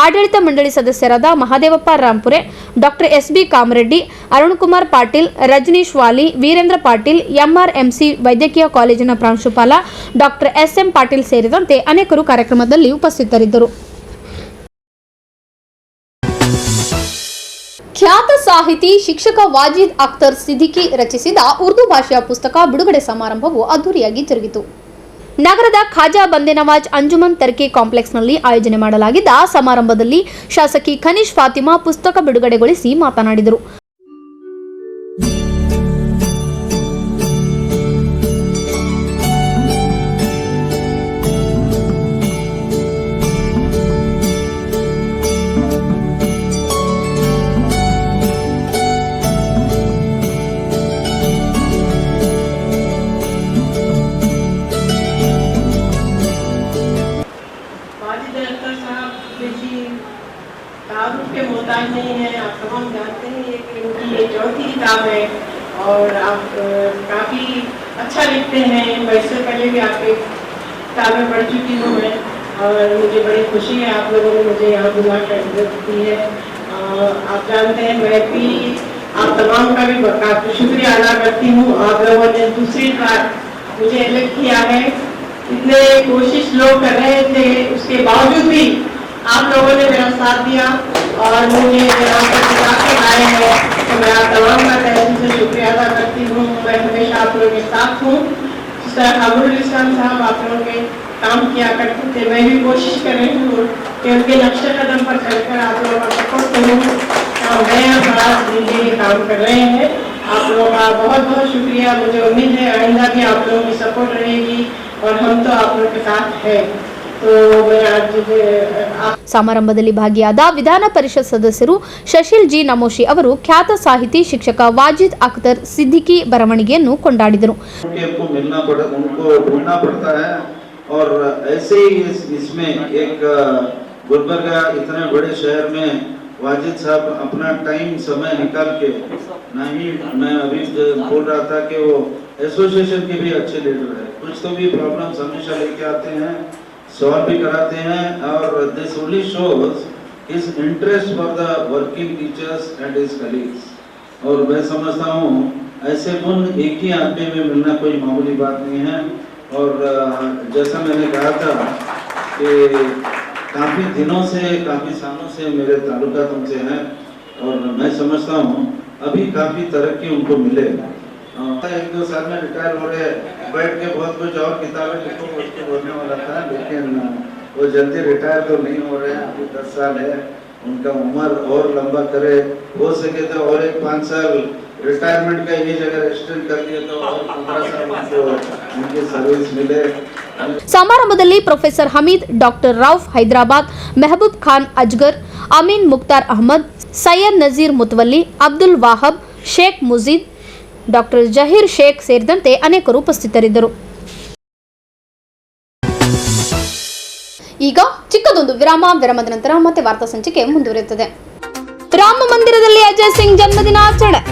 ಆಡಳಿತ ಮಂಡಳಿ ಸದಸ್ಯರಾದ ಮಹಾದೇವಪ್ಪ ರಾಂಪುರೆ, ಡಾಕ್ಟರ್ ಎಸ್ಬಿ ಕಾಮರೆಡ್ಡಿ, ಅರುಣಕುಮಾರ್ ಪಾಟೀಲ್, ರಜನೀಶ್ ವಾಲಿ, ವೀರೇಂದ್ರ ಪಾಟೀಲ್, ಎಂಆರ್ಎಂಸಿ ವೈದ್ಯಕೀಯ ಕಾಲೇಜಿನ ಪ್ರಾಂಶುಪಾಲ ಡಾಕ್ಟರ್ ಎಸ್ಎಂ ಪಾಟೀಲ್ ಸೇರಿದಂತೆ ಅನೇಕರು ಕಾರ್ಯಕ್ರಮದಲ್ಲಿ ಉಪಸ್ಥಿತರಿದ್ದರು. ಖ್ಯಾತ ಸಾಹಿತಿ ಶಿಕ್ಷಕ ವಾಜಿದ್ ಅಖ್ತರ್ ಸಿದ್ದಿಕಿ ರಚಿಸಿದ ಉರ್ದು ಭಾಷೆಯ ಪುಸ್ತಕ ಬಿಡುಗಡೆ ಸಮಾರಂಭವು ಅದ್ದೂರಿಯಾಗಿ ಜರುಗಿತು. ನಗರದ ಖಾಜಾ ಬಂದೆ ನವಾಜ್ ಅಂಜುಮನ್ ತರ್ಕಿ ಕಾಂಪ್ಲೆಕ್ಸ್ನಲ್ಲಿ ಆಯೋಜನೆ ಮಾಡಲಾಗಿದ್ದ ಸಮಾರಂಭದಲ್ಲಿ ಶಾಸಕಿ ಖನೀಶ್ ಫಾತಿಮಾ ಪುಸ್ತಕ ಬಿಡುಗಡೆಗೊಳಿಸಿ ಮಾತನಾಡಿದರು. तारुफ के मोहताज नहीं है। आप तमाम जानते हैं कि उनकी ये चौथी किताब है और आप काफ़ी अच्छा लिखते हैं। मैं इससे पहले भी आपके किताबें पढ़ चुकी हूँ मैं, और मुझे बड़ी खुशी है आप लोगों ने मुझे यहाँ बुलाकर इज्जत दी है। आप जानते हैं मैं भी आप तमाम का भी काफ़ी शुक्रिया अदा करती हूँ। आप लोगों ने दूसरी बार मुझे इलेक्ट किया है। इतने कोशिश लोग कर रहे थे, उसके बावजूद भी आप लोगों ने मेरा साथ दिया और मुझे यहाँ पर बुलाकर आए हैं, तो मैं आप तमाम का तहे दिल से शुक्रिया अदा करती हूँ। मैं हमेशा आप लोगों के साथ हूँ। जिस तरह अबुल इस्लाम साहब आप लोगों के काम किया करते थे, मैं भी कोशिश कर रही हूँ कि उनके नक्शे कदम पर चलकर आप लोगों का सपोर्ट करूँ। नया बड़ा ये काम कर रहे हैं। आप लोगों का बहुत बहुत शुक्रिया। मुझे उम्मीद है आइंदा भी आप लोगों की सपोर्ट रहेगी और हम तो आप लोगों के साथ है। ಸಮಾರಂಭದಲ್ಲಿ ಭಾಗಿಯಾದ ವಿಧಾನ ಪರಿಷತ್ ಸದಸ್ಯರು ಶಶಿಲ್ ಜಿ ನಮೋಶಿ ಅವರು ಖ್ಯಾತ ಸಾಹಿತಿ ಶಿಕ್ಷಕ ವಾಜಿದ್ ಅಖ್ತರ್ ಸಿದ್ದಿಕಿ ಬರವಣಿಗೆಯನ್ನು ಕೊಂಡಾಡಿದರು. और ऐसे ही इसमें एक गुलबर्गा इतने बड़े शहर में वाजिद साहब अपना टाइम समय निकाल के ना ही मैं अभी बोल रहा था कि वो एसोसिएशन के भी अच्छे लीडर है। कुछ तो भी प्रॉब्लम्स हमेशा लेके आते हैं, सॉल्व भी कराते हैं, और this only shows his interest for the working teachers and his colleagues. और मैं समझता हूँ ऐसे गुण एक ही आदमी में मिलना कोई मामूली बात नहीं है। और जैसा मैंने कहा था कि काफ़ी दिनों से, काफ़ी सालों से मेरे ताल्लुकात उनसे हैं, और मैं समझता हूँ अभी काफ़ी तरक्की उनको मिले। 1-2 साल में रिटायर हो रहे, बैठ के बहुत कुछ और किताबें लिखो उसको बोलने वाला था, लेकिन वो जल्दी रिटायर तो नहीं हो रहे हैं। अभी 10 साल है, उनका उम्र और लंबा करे, हो सके तो और एक 5 साल रिटायरमेंट का एज अगर एक्सटेंड कर दिए तो और 15 साल उनको उनकी सर्विस मिले। ಸಮಾರಂಭದಲ್ಲಿ professor Hamid, doctor Rauf Hyderabad, Mehboob Khan Azgar, Ameen Mukhtar Ahmed, Syed Nazeer Mutawalli, Abdul Wahab, Sheikh Mujeed, doctor Zaheer Sheikh ಸೇರಿದಂತೆ ಅನೇಕರು ಉಪಸ್ಥಿತರಿದ್ದರು. ಈಗ ಚಿಕ್ಕದೊಂದು ವಿರಾಮದ ನಂತರ ಮತ್ತೆ ವಾರ್ತಾ ಸಂಚಿಕೆ ಮುಂದುವರಿಯುತ್ತದೆ. ರಾಮ ಮಂದಿರದಲ್ಲಿ ಅಜಯ್ ಸಿಂಗ್ ಜನ್ಮದಿನಾಚರಣೆ.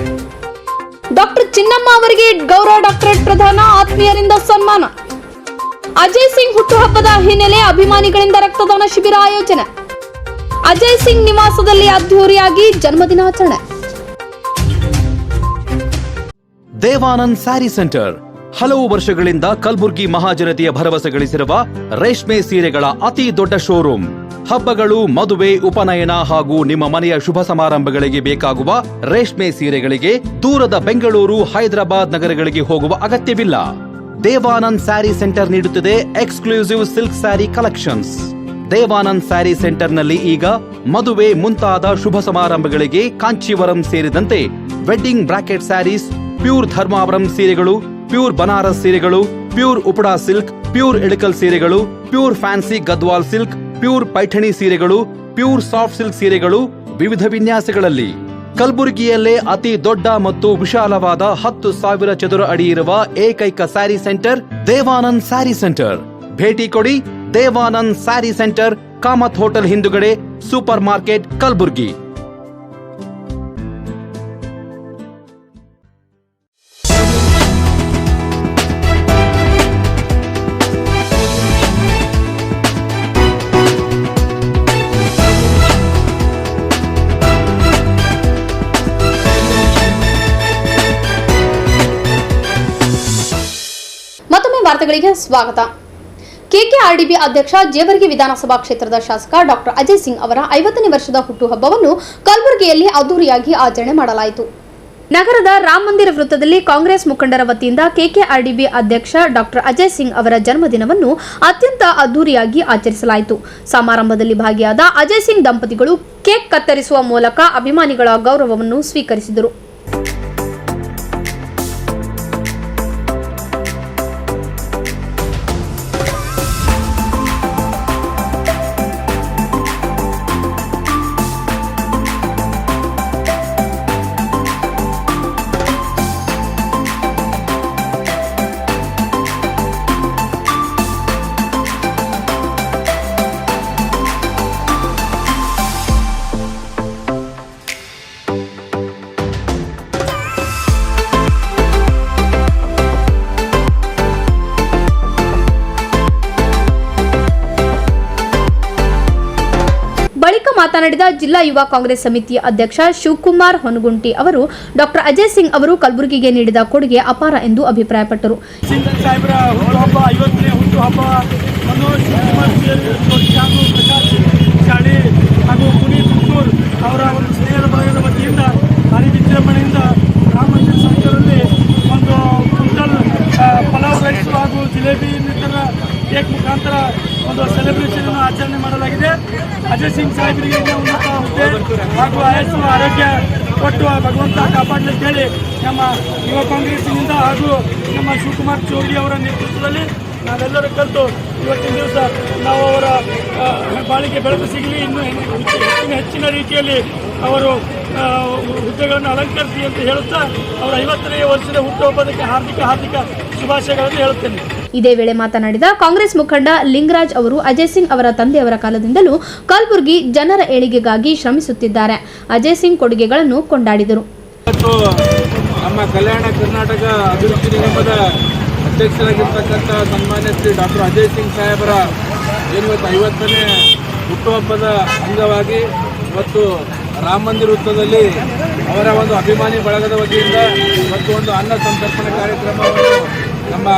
ಡಾಕ್ಟರ್ ಚಿನ್ನಮ್ಮ ಅವರಿಗೆ ಗೌರವ ಡಾಕ್ಟರೇಟ್ ಪ್ರದಾನ, ಆತ್ಮೀಯರಿಂದ ಸನ್ಮಾನ. ಅಜಯ್ ಸಿಂಗ್ ಹುಟ್ಟುಹಬ್ಬದ ಹಿನ್ನೆಲೆ ಅಭಿಮಾನಿಗಳಿಂದ ರಕ್ತದಾನ ಶಿಬಿರ ಆಯೋಜನೆ. ಅಜಯ್ ಸಿಂಗ್ ನಿವಾಸದಲ್ಲಿ ಅದ್ದೂರಿಯಾಗಿ ಜನ್ಮದಿನಾಚರಣೆ. ದೇವಾನಂದ್ ಸ್ಯಾರಿ ಸೆಂಟರ್ ಹಲವು ವರ್ಷಗಳಿಂದ ಕಲಬುರ್ಗಿ ಮಹಾಜನತೆಯ ಭರವಸೆ ಗಳಿಸಿರುವ ರೇಷ್ಮೆ ಸೀರೆಗಳ ಅತಿ ದೊಡ್ಡ ಶೋರೂಮ್. ಹಬ್ಬಗಳು, ಮದುವೆ, ಉಪನಯನ ಹಾಗೂ ನಿಮ್ಮ ಮನೆಯ ಶುಭ ಸಮಾರಂಭಗಳಿಗೆ ಬೇಕಾಗುವ ರೇಷ್ಮೆ ಸೀರೆಗಳಿಗೆ ದೂರದ ಬೆಂಗಳೂರು, ಹೈದರಾಬಾದ್ ನಗರಗಳಿಗೆ ಹೋಗುವ ಅಗತ್ಯವಿಲ್ಲ. ದೇವಾನಂದ್ ಸ್ಯಾರಿ ಸೆಂಟರ್ ನೀಡುತ್ತಿದೆ exclusive silk sari collections. Devanand sari ಸೆಂಟರ್ನಲ್ಲಿ ಈಗ ಮದುವೆ ಮುಂತಾದ ಶುಭ ಸಮಾರಂಭಗಳಿಗೆ ಕಾಂಚೀವರಂ ಸೇರಿದಂತೆ wedding bracket saris, pure Dharmavaram ಸೀರೆಗಳು, ಪ್ಯೂರ್ ಬನಾರಸ್ ಸೀರೆಗಳು, pure Uppada silk, pure Ilkal ಸೀರೆಗಳು, pure fancy Gadwal silk, pure Paithani ಸೀರೆಗಳು, ಪ್ಯೂರ್ ಸಾಫ್ಟ್ ಸಿಲ್ಕ್ ಸೀರೆಗಳು ವಿವಿಧ ವಿನ್ಯಾಸಗಳಲ್ಲಿ. ಕಲಬುರಗಿಯಲ್ಲೇ ಅತಿ ದೊಡ್ಡ ಮತ್ತು ವಿಶಾಲವಾದ 10,000 ಚದುರ ಅಡಿ ಇರುವ ಏಕೈಕ ಸ್ಯಾರಿ ಸೆಂಟರ್ ದೇವಾನಂದ್ ಸ್ಯಾರಿ ಸೆಂಟರ್. ಭೇಟಿ ಕೊಡಿ. ದೇವಾನಂದ್ ಸ್ಯಾರಿ ಸೆಂಟರ್, ಕಾಮತ್ ಹೋಟೆಲ್ ಹಿಂದುಗಡೆ, ಸೂಪರ್ ಮಾರ್ಕೆಟ್, ಕಲಬುರ್ಗಿ. ಮತ್ತೊಮ್ಮೆ ವಾರ್ತೆಗಳಿಗೆ ಸ್ವಾಗತ. ಕೆಕೆಆರ್ಡಿಬಿ ಅಧ್ಯಕ್ಷ, ಜೇವರ್ಗಿ ವಿಧಾನಸಭಾ ಕ್ಷೇತ್ರದ ಶಾಸಕ ಡಾಕ್ಟರ್ ಅಜಯ್ ಸಿಂಗ್ ಅವರ 50ನೇ ವರ್ಷದ ಹುಟ್ಟುಹಬ್ಬವನ್ನು ಕಲಬುರಗಿಯಲ್ಲಿ ಅದ್ದೂರಿಯಾಗಿ ಆಚರಣೆ ಮಾಡಲಾಯಿತು. ನಗರದ ರಾಮ ಮಂದಿರ ವೃತ್ತದಲ್ಲಿ ಕಾಂಗ್ರೆಸ್ ಮುಖಂಡರ ವತಿಯಿಂದ ಕೆಕೆಆರ್ಡಿಬಿ ಅಧ್ಯಕ್ಷ ಡಾಕ್ಟರ್ ಅಜಯ್ ಸಿಂಗ್ ಅವರ ಜನ್ಮದಿನವನ್ನು ಅತ್ಯಂತ ಅದ್ದೂರಿಯಾಗಿ ಆಚರಿಸಲಾಯಿತು. ಸಮಾರಂಭದಲ್ಲಿ ಭಾಗಿಯಾದ ಅಜಯ್ ಸಿಂಗ್ ದಂಪತಿಗಳು ಕೇಕ್ ಕತ್ತರಿಸುವ ಮೂಲಕ ಅಭಿಮಾನಿಗಳ ಗೌರವವನ್ನು ಸ್ವೀಕರಿಸಿದರು. ಮಾತನಾಡಿದ ಜಿಲ್ಲಾ ಯುವ ಕಾಂಗ್ರೆಸ್ ಸಮಿತಿಯ ಅಧ್ಯಕ್ಷ ಶಿವಕುಮಾರ್ ಹೊನಗುಂಟಿ ಅವರು ಡಾಕ್ಟರ್ ಅಜಯ್ ಸಿಂಗ್ ಅವರು ಕಲಬುರಗಿಗೆ ನೀಡಿದ ಕೊಡುಗೆ ಅಪಾರ ಎಂದು ಅಭಿಪ್ರಾಯಪಟ್ಟರು. ಹಾಗೂ ಪುನೀತ್ ತುಮಕೂರು ಅವರ ಒಂದು ಸ್ನೇಹದ ಬಳಗದ ವತಿಯಿಂದ ಭಾರಿ ವಿಜೃಂಭಣೆಯಿಂದ ರಾಮ ಮಂದಿರ ಸಂಸ್ಥೆಯಲ್ಲಿ ಒಂದು ಕ್ವಿಂಟಲ್ ಪಲಾವ್ ರೈಸ್ ಹಾಗೂ ಜಿಲೇಬಿ ಇನ್ನಿತರ ಕೇಕ್ ಮುಖಾಂತರ ಒಂದು ಸೆಲೆಬ್ರೇಷನ್ ಆಚರಣೆ ಮಾಡಲಾಗಿದೆ. ಅಜಯ್ ಸಿಂಗ್ ಸಾಹೇಬರಿಗೆ ಉನ್ನತ ಹುದ್ದೆ ಹಾಗೂ ಆಯಸ್ಸು ಆರೋಗ್ಯ ಕೊಟ್ಟು ಭಗವಂತ ಕಾಪಾಡಲಿ ಅಂತೇಳಿ ನಮ್ಮ ಯುವ ಕಾಂಗ್ರೆಸ್ಸಿನಿಂದ ಹಾಗೂ ನಮ್ಮ ಶಿವಕುಮಾರ್ ಚೌಧರಿ ಅವರ ನೇತೃತ್ವದಲ್ಲಿ ನಾವೆಲ್ಲರೂ ಕಲಿತು ಇವತ್ತಿನ ದಿವಸ ನಾವು ಅವರ ಬಾಳಿಗೆ ಬೆಳಕು ಸಿಗಲಿ, ಇನ್ನೂ ಹೆಚ್ಚಿನ ರೀತಿಯಲ್ಲಿ ಅವರು ಹುದ್ದೆಗಳನ್ನು ಅಲಂಕರಿಸಿ ಅಂತ ಹೇಳುತ್ತಾ ಅವರ 50ನೇ ವರ್ಷದ ಹುಟ್ಟುಹಬ್ಬದಕ್ಕೆ ಹಾರ್ದಿಕ ಶುಭಾಶಯಗಳನ್ನು ಹೇಳುತ್ತೇನೆ. ಇದೇ ವೇಳೆ ಮಾತನಾಡಿದ ಕಾಂಗ್ರೆಸ್ ಮುಖಂಡ ಲಿಂಗರಾಜ್ ಅವರು ಅಜಯ್ ಸಿಂಗ್ ಅವರ ತಂದೆಯವರ ಕಾಲದಿಂದಲೂ ಕಲಬುರಗಿ ಜನರ ಏಳಿಗೆಗಾಗಿ ಶ್ರಮಿಸುತ್ತಿದ್ದಾರೆ. ಅಜಯ್ ಸಿಂಗ್ ಕೊಡುಗೆಗಳನ್ನು ಕೊಂಡಾಡಿದರು. ಇವತ್ತು ನಮ್ಮ ಕಲ್ಯಾಣ ಕರ್ನಾಟಕ ಅಭಿವೃದ್ಧಿ ನಿಗಮದ ಅಧ್ಯಕ್ಷರಾಗಿರ್ತಕ್ಕಂಥ ಸನ್ಮಾನ್ಯ ಶ್ರೀ ಡಾಕ್ಟರ್ ಅಜಯ್ ಸಿಂಗ್ ಸಾಹೇಬರ ಇವತ್ತು 50ನೇ ಹುಟ್ಟುಹಬ್ಬದ ಅಂಗವಾಗಿ ಇವತ್ತು ರಾಮ ಮಂದಿರ ವೃತ್ತದಲ್ಲಿ ಅವರ ಒಂದು ಅಭಿಮಾನಿ ಬಳಗದ ವತಿಯಿಂದ ಮತ್ತು ಒಂದು ಅನ್ನ ಸಂತರ್ಪಣೆ ಕಾರ್ಯಕ್ರಮವನ್ನು ನಮ್ಮ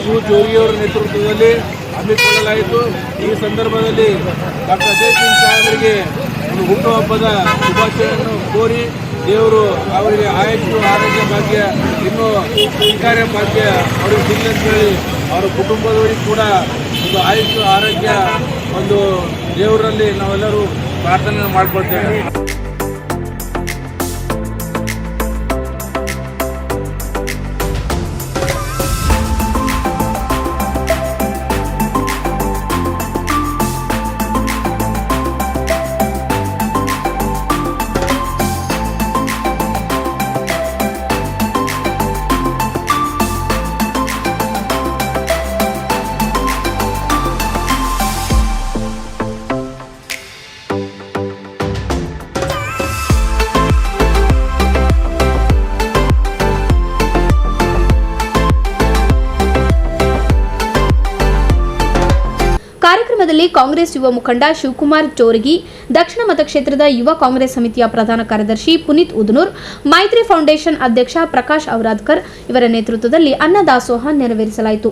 ಶಿವ ಜೋಗಿಯವರ ನೇತೃತ್ವದಲ್ಲಿ ಹಮ್ಮಿಕೊಳ್ಳಲಾಯಿತು. ಈ ಸಂದರ್ಭದಲ್ಲಿ ಡಾಕ್ಟರ್ ಅಜಯ್ ಸಿಂಗ್ ಸಾಹೇಬರಿಗೆ ಒಂದು ಹುಟ್ಟುಹಬ್ಬದ ಶುಭಾಶಯವನ್ನು ಕೋರಿ ದೇವರು ಅವರಿಗೆ ಆಯುಷು ಆರೋಗ್ಯ ಭಾಗ್ಯ ಇನ್ನೂ ಸ್ವೀಕಾರ್ಯ ಭಾಗ್ಯ ಅವರಿಗೆ ಸಿಗಲಿ ಅಂತ ಹೇಳಿ ಅವರ ಕುಟುಂಬದವರಿಗೆ ಕೂಡ ಒಂದು ಆಯುಷು ಆರೋಗ್ಯ ಒಂದು ದೇವರಲ್ಲಿ ನಾವೆಲ್ಲರೂ ಪ್ರಾರ್ಥನೆ ಮಾಡಿಕೊಳ್ತೇವೆ. ಕಾರ್ಯಕ್ರಮದಲ್ಲಿ ಕಾಂಗ್ರೆಸ್ ಯುವ ಮುಖಂಡ ಶಿವಕುಮಾರ್ ಚೋರಗಿ, ದಕ್ಷಿಣ ಮತಕ್ಷೇತ್ರದ ಯುವ ಕಾಂಗ್ರೆಸ್ ಸಮಿತಿಯ ಪ್ರಧಾನ ಕಾರ್ಯದರ್ಶಿ ಪುನೀತ್ ಉದನೂರ್, ಮೈತ್ರಿ ಫೌಂಡೇಶನ್ ಅಧ್ಯಕ್ಷ ಪ್ರಕಾಶ್ ಔರಾದ್ಕರ್ ಇವರ ನೇತೃತ್ವದಲ್ಲಿ ಅನ್ನದಾಸೋಹ ನೆರವೇರಿಸಲಾಯಿತು.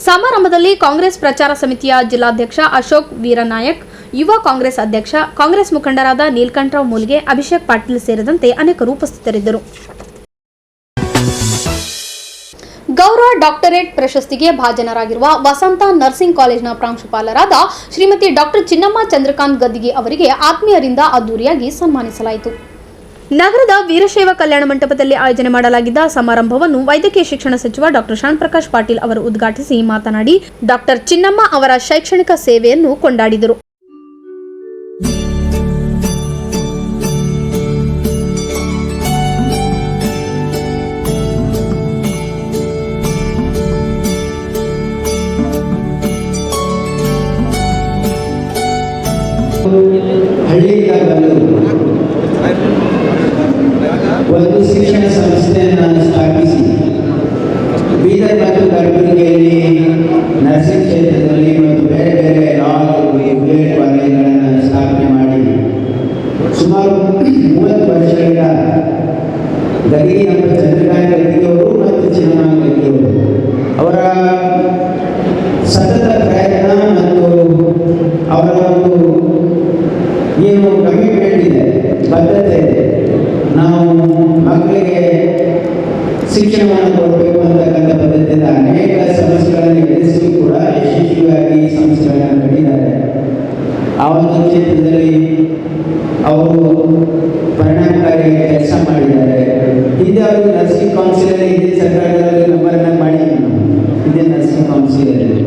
ಸಮಾರಂಭದಲ್ಲಿ ಕಾಂಗ್ರೆಸ್ ಪ್ರಚಾರ ಸಮಿತಿಯ ಜಿಲ್ಲಾಧ್ಯಕ್ಷ ಅಶೋಕ್ ವೀರನಾಯಕ್, ಯುವ ಕಾಂಗ್ರೆಸ್ ಅಧ್ಯಕ್ಷ, ಕಾಂಗ್ರೆಸ್ ಮುಖಂಡರಾದ ನೀಲಕಂಠರಾವ್ ಮೂಲ್ಗೆ, ಅಭಿಷೇಕ್ ಪಾಟೀಲ್ ಸೇರಿದಂತೆ ಅನೇಕರು ಉಪಸ್ಥಿತರಿದ್ದರು. ಗೌರವ ಡಾಕ್ಟರೇಟ್ ಪ್ರಶಸ್ತಿಗೆ ಭಾಜನರಾಗಿರುವ ವಸಂತ ನರ್ಸಿಂಗ್ ಕಾಲೇಜಿನ ಪ್ರಾಂಶುಪಾಲರಾದ ಶ್ರೀಮತಿ ಡಾಕ್ಟರ್ ಚಿನ್ನಮ್ಮ ಚಂದ್ರಕಾಂತ್ ಗದ್ದಿಗೆ ಅವರಿಗೆ ಆತ್ಮೀಯರಿಂದ ಅದ್ದೂರಿಯಾಗಿ ಸನ್ಮಾನಿಸಲಾಯಿತು. ನಗರದ ವೀರಶೈವ ಕಲ್ಯಾಣ ಮಂಟಪದಲ್ಲಿ ಆಯೋಜನೆ ಮಾಡಲಾಗಿದ್ದ ಸಮಾರಂಭವನ್ನು ವೈದ್ಯಕೀಯ ಶಿಕ್ಷಣ ಸಚಿವ ಡಾಕ್ಟರ್ ಶಾಂತಪ್ರಕಾಶ್ ಪಾಟೀಲ್ ಅವರು ಉದ್ಘಾಟಿಸಿ ಮಾತನಾಡಿ ಡಾಕ್ಟರ್ ಚಿನ್ನಮ್ಮ ಅವರ ಶೈಕ್ಷಣಿಕ ಸೇವೆಯನ್ನು ಕೊಂಡಾಡಿದರು. ಹಳ್ಳಿಯಿಂದ ಬಂದು ಒಂದು ಶಿಕ್ಷಣ ಸಂಸ್ಥೆಯನ್ನು ಸ್ಥಾಪಿಸಿ ಬೀದರ್ ಮತ್ತು ಕಲಬುರಗಿಯಲ್ಲಿ ನರ್ಸಿಂಗ್ ಕ್ಷೇತ್ರದಲ್ಲಿ ಮತ್ತು ಬೇರೆ ಬೇರೆ ಕಾಲೇಜುಗಳನ್ನು ಸ್ಥಾಪನೆ ಮಾಡಿ ಸುಮಾರು 30 ವರ್ಷಗಳಿಂದ ಗದಿಗೆ ನಮ್ಮ ಚಂದ್ರಕಾಂತ್ ಗದ್ದಿಗೆಯವರು ಮತ್ತು ಚಿನ್ನಮ್ಮ ಗದ್ದಿಗೆಯವರು ಅವರ ಸತತ ಪ್ರಯತ್ನ ಮತ್ತು ಅವರ ಒಂದು ಏನು ಕಮಿಟ್ಮೆಂಟ್ ಇದೆ, ಬದ್ಧತೆ ಇದೆ, ನಾವು ಮಕ್ಕಳಿಗೆ ಶಿಕ್ಷಣವನ್ನು ಕೊಡಬೇಕು ಅಂತಕ್ಕಂಥ ಪದ್ಧತಿಯಿಂದ ಅನೇಕ ಸಮಸ್ಯೆಗಳನ್ನು ಎದುರಿಸಿ ಕೂಡ ಯಶಸ್ವಿಯಾಗಿ ಸಂಸ್ಥೆಗಳನ್ನು ಕಟ್ಟಿದ್ದಾರೆ. ಆ ಒಂದು ಕ್ಷೇತ್ರದಲ್ಲಿ ಅವರು ಪರಿಣಾಮಕಾರಿಯಾಗಿ ಕೆಲಸ ಮಾಡಿದ್ದಾರೆ. ಹಿಂದೆ ಅವರು ನರ್ಸಿಂಗ್ ಕೌನ್ಸಿಲಲ್ಲಿ ಹಿಂದೆ ಸರ್ಕಾರದಲ್ಲಿ ನಂಬರನ್ನು ಮಾಡಿದ್ವಿ ನಾವು ಹಿಂದೆ ನರ್ಸಿಂಗ್ ಕೌನ್ಸಿಲಲ್ಲಿ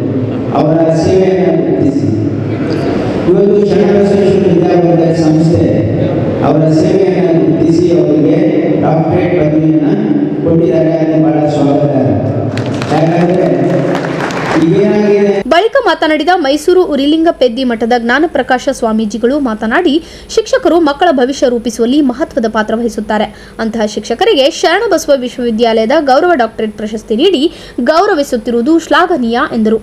ಅವರ ಸೇವೆಯನ್ನು ಗುರುತಿಸಿ ಇವತ್ತು ಶರಣಬಸವೇಶ್ವರ ವಿದ್ಯಾವರ್ಧಕ ಸಂಸ್ಥೆ ಅವರ ಸೇವೆಯನ್ನು ಗುರುತಿಸಿ ಅವರಿಗೆ ಡಾಕ್ಟರೇಟ್ ಪದವಿಯನ್ನು ಕೊಟ್ಟಿದ್ದಾರೆ. ಅದು ಬಹಳ ಸ್ವಾಗತ. ಯಾಕಂದರೆ ಬಳಿಕ ಮಾತನಾಡಿದ ಮೈಸೂರು ಉರಿಲಿಂಗ ಪೆದ್ದಿ ಮಠದ ಜ್ಞಾನಪ್ರಕಾಶ ಸ್ವಾಮೀಜಿಗಳು ಮಾತನಾಡಿ ಶಿಕ್ಷಕರು ಮಕ್ಕಳ ಭವಿಷ್ಯ ರೂಪಿಸುವಲ್ಲಿ ಮಹತ್ವದ ಪಾತ್ರ ವಹಿಸುತ್ತಾರೆ. ಅಂತಹ ಶಿಕ್ಷಕರಿಗೆ ಶರಣಬಸವ ವಿಶ್ವವಿದ್ಯಾಲಯದ ಗೌರವ ಡಾಕ್ಟರೇಟ್ ಪ್ರಶಸ್ತಿ ನೀಡಿ ಗೌರವಿಸುತ್ತಿರುವುದು ಶ್ಲಾಘನೀಯ ಎಂದರು.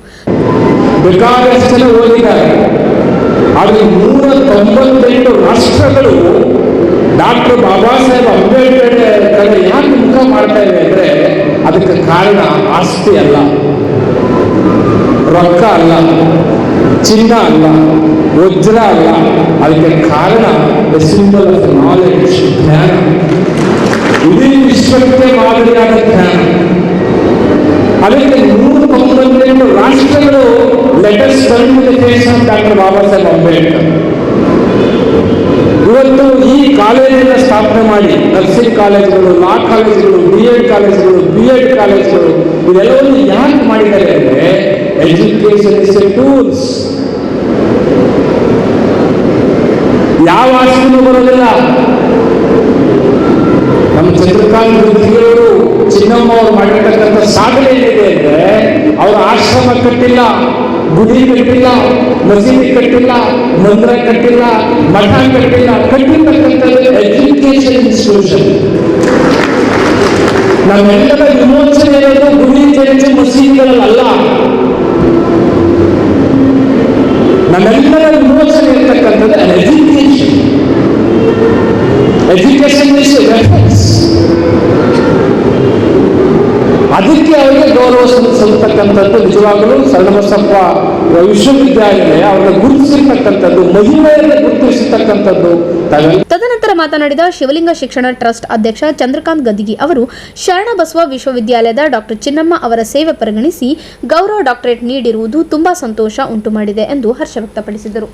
ಆದರೆ 198 ರಾಷ್ಟ್ರಗಳು ಡಾಕ್ಟರ್ ಬಾಬಾ ಸಾಹೇಬ್ ಅಂಬೇಡ್ಕರ್ ಕಡೆ ಯಾಕೆ ಮುಖ ಮಾಡ್ತಾ ಇವೆ ಅಂದರೆ ಅದಕ್ಕೆ ಕಾರಣ ಆಸ್ತಿ ಅಲ್ಲ, ರೊಕ್ಕ ಅಲ್ಲ, ಚಿನ್ನ ಅಲ್ಲ, ವಜ್ರ ಅಲ್ಲ. ಅದಕ್ಕೆ ಕಾರಣ ದ ಸಿಂಬಲ್ ಆಫ್ ನಾಲೆಡ್ಜ್, ಜ್ಞಾನ. ಇಡೀ ವಿಶ್ವಕ್ಕೆ ಮಾದರಿಯಾದ ಜ್ಞಾನ. ಅದಕ್ಕೆ 198 ರಾಷ್ಟ್ರಗಳು letter turn to the face of doctor Baba Saheb Ambedkar. ಇವತ್ತು ಈ ಕಾಲೇಜನ್ನು ಸ್ಥಾಪನೆ ಮಾಡಿ ನರ್ಸಿಂಗ್ ಕಾಲೇಜುಗಳು, ಲಾ ಕಾಲೇಜುಗಳು, BEd ಕಾಲೇಜುಗಳು, BEd ಕಾಲೇಜುಗಳು ಇದೆಲ್ಲವನ್ನು ಯಾಕೆ ಮಾಡಿದ್ದಾರೆ ಅಂದರೆ ಎಜುಕೇಶನ್ ಇಸ್ ಎ ಟೂಲ್ಸ್. ಯಾವ ಆಸ್ತಿನೂ ಬರೋದಿಲ್ಲ. ನಮ್ಮ ಚಂದ್ರಕಾಂತ್ ಗದ್ದಿಗೆಯವರು, ಚಿನ್ನಮ್ಮ ಅವರು ಮಾಡಿರ್ತಕ್ಕಂಥ ಸಾಧನೆ ಏನಿದೆ ಅಂದರೆ ಅವರ ಆಶ್ರಮ ಕಟ್ಟಿಲ್ಲ, ಗುಡಿ ಕಟ್ಟಿಲ್ಲ, ಮಸೀದಿ ಕಟ್ಟಿಲ್ಲ, ಮಂದಿರ ಕಟ್ಟಿಲ್ಲ, ಮಠ ಕಟ್ಟಿಲ್ಲ. ಕಟ್ಟಿರ್ತಕ್ಕಂಥದ್ದು ಎಜುಕೇಶನ್ ಇನ್ಸ್ಟಿಟ್ಯೂಷನ್. ನಮ್ಮೆಲ್ಲರ ವಿಮೋಚನೆ ಇರೋದು ಗುಡಿ ಚರ್ಚೆ ಮಸೀದಿಗಳಲ್ಲ. ನಮ್ಮೆಲ್ಲರ ವಿಮೋಚನೆ ಇರ್ತಕ್ಕಂಥದ್ದು ಎಜುಕೇಶನ್. Education is reference. ಅದಕ್ಕೆ ಅವರಿಗೆ ಗೌರವ ಸಲ್ಲಿಸತಕ್ಕಂಥದ್ದು ನಿಜವಾಗಲೂ ಶರಣಬಸಪ್ಪ ವಿಶ್ವವಿದ್ಯಾಲಯ ಅವರನ್ನು ಗುರುತಿಸಿರ್ತಕ್ಕಂಥದ್ದು, ಮಹಿಳೆಯರನ್ನು ಗುರುತಿಸಿರ್ತಕ್ಕಂಥದ್ದು. ತದನಂತರ ಮಾತನಾಡಿದ ಶಿವಲಿಂಗ ಶಿಕ್ಷಣ ಟ್ರಸ್ಟ್ ಅಧ್ಯಕ್ಷ ಚಂದ್ರಕಾಂತ್ ಗದಿಗಿ ಅವರು ಶರಣಬಸವ ವಿಶ್ವವಿದ್ಯಾಲಯದ ಡಾಕ್ಟರ್ ಚಿನ್ನಮ್ಮ ಅವರ ಸೇವೆ ಪರಿಗಣಿಸಿ ಗೌರವ ಡಾಕ್ಟರೇಟ್ ನೀಡಿರುವುದು ತುಂಬಾ ಸಂತೋಷ ಉಂಟು ಮಾಡಿದೆ ಎಂದು ಹರ್ಷ ವ್ಯಕ್ತಪಡಿಸಿದರು.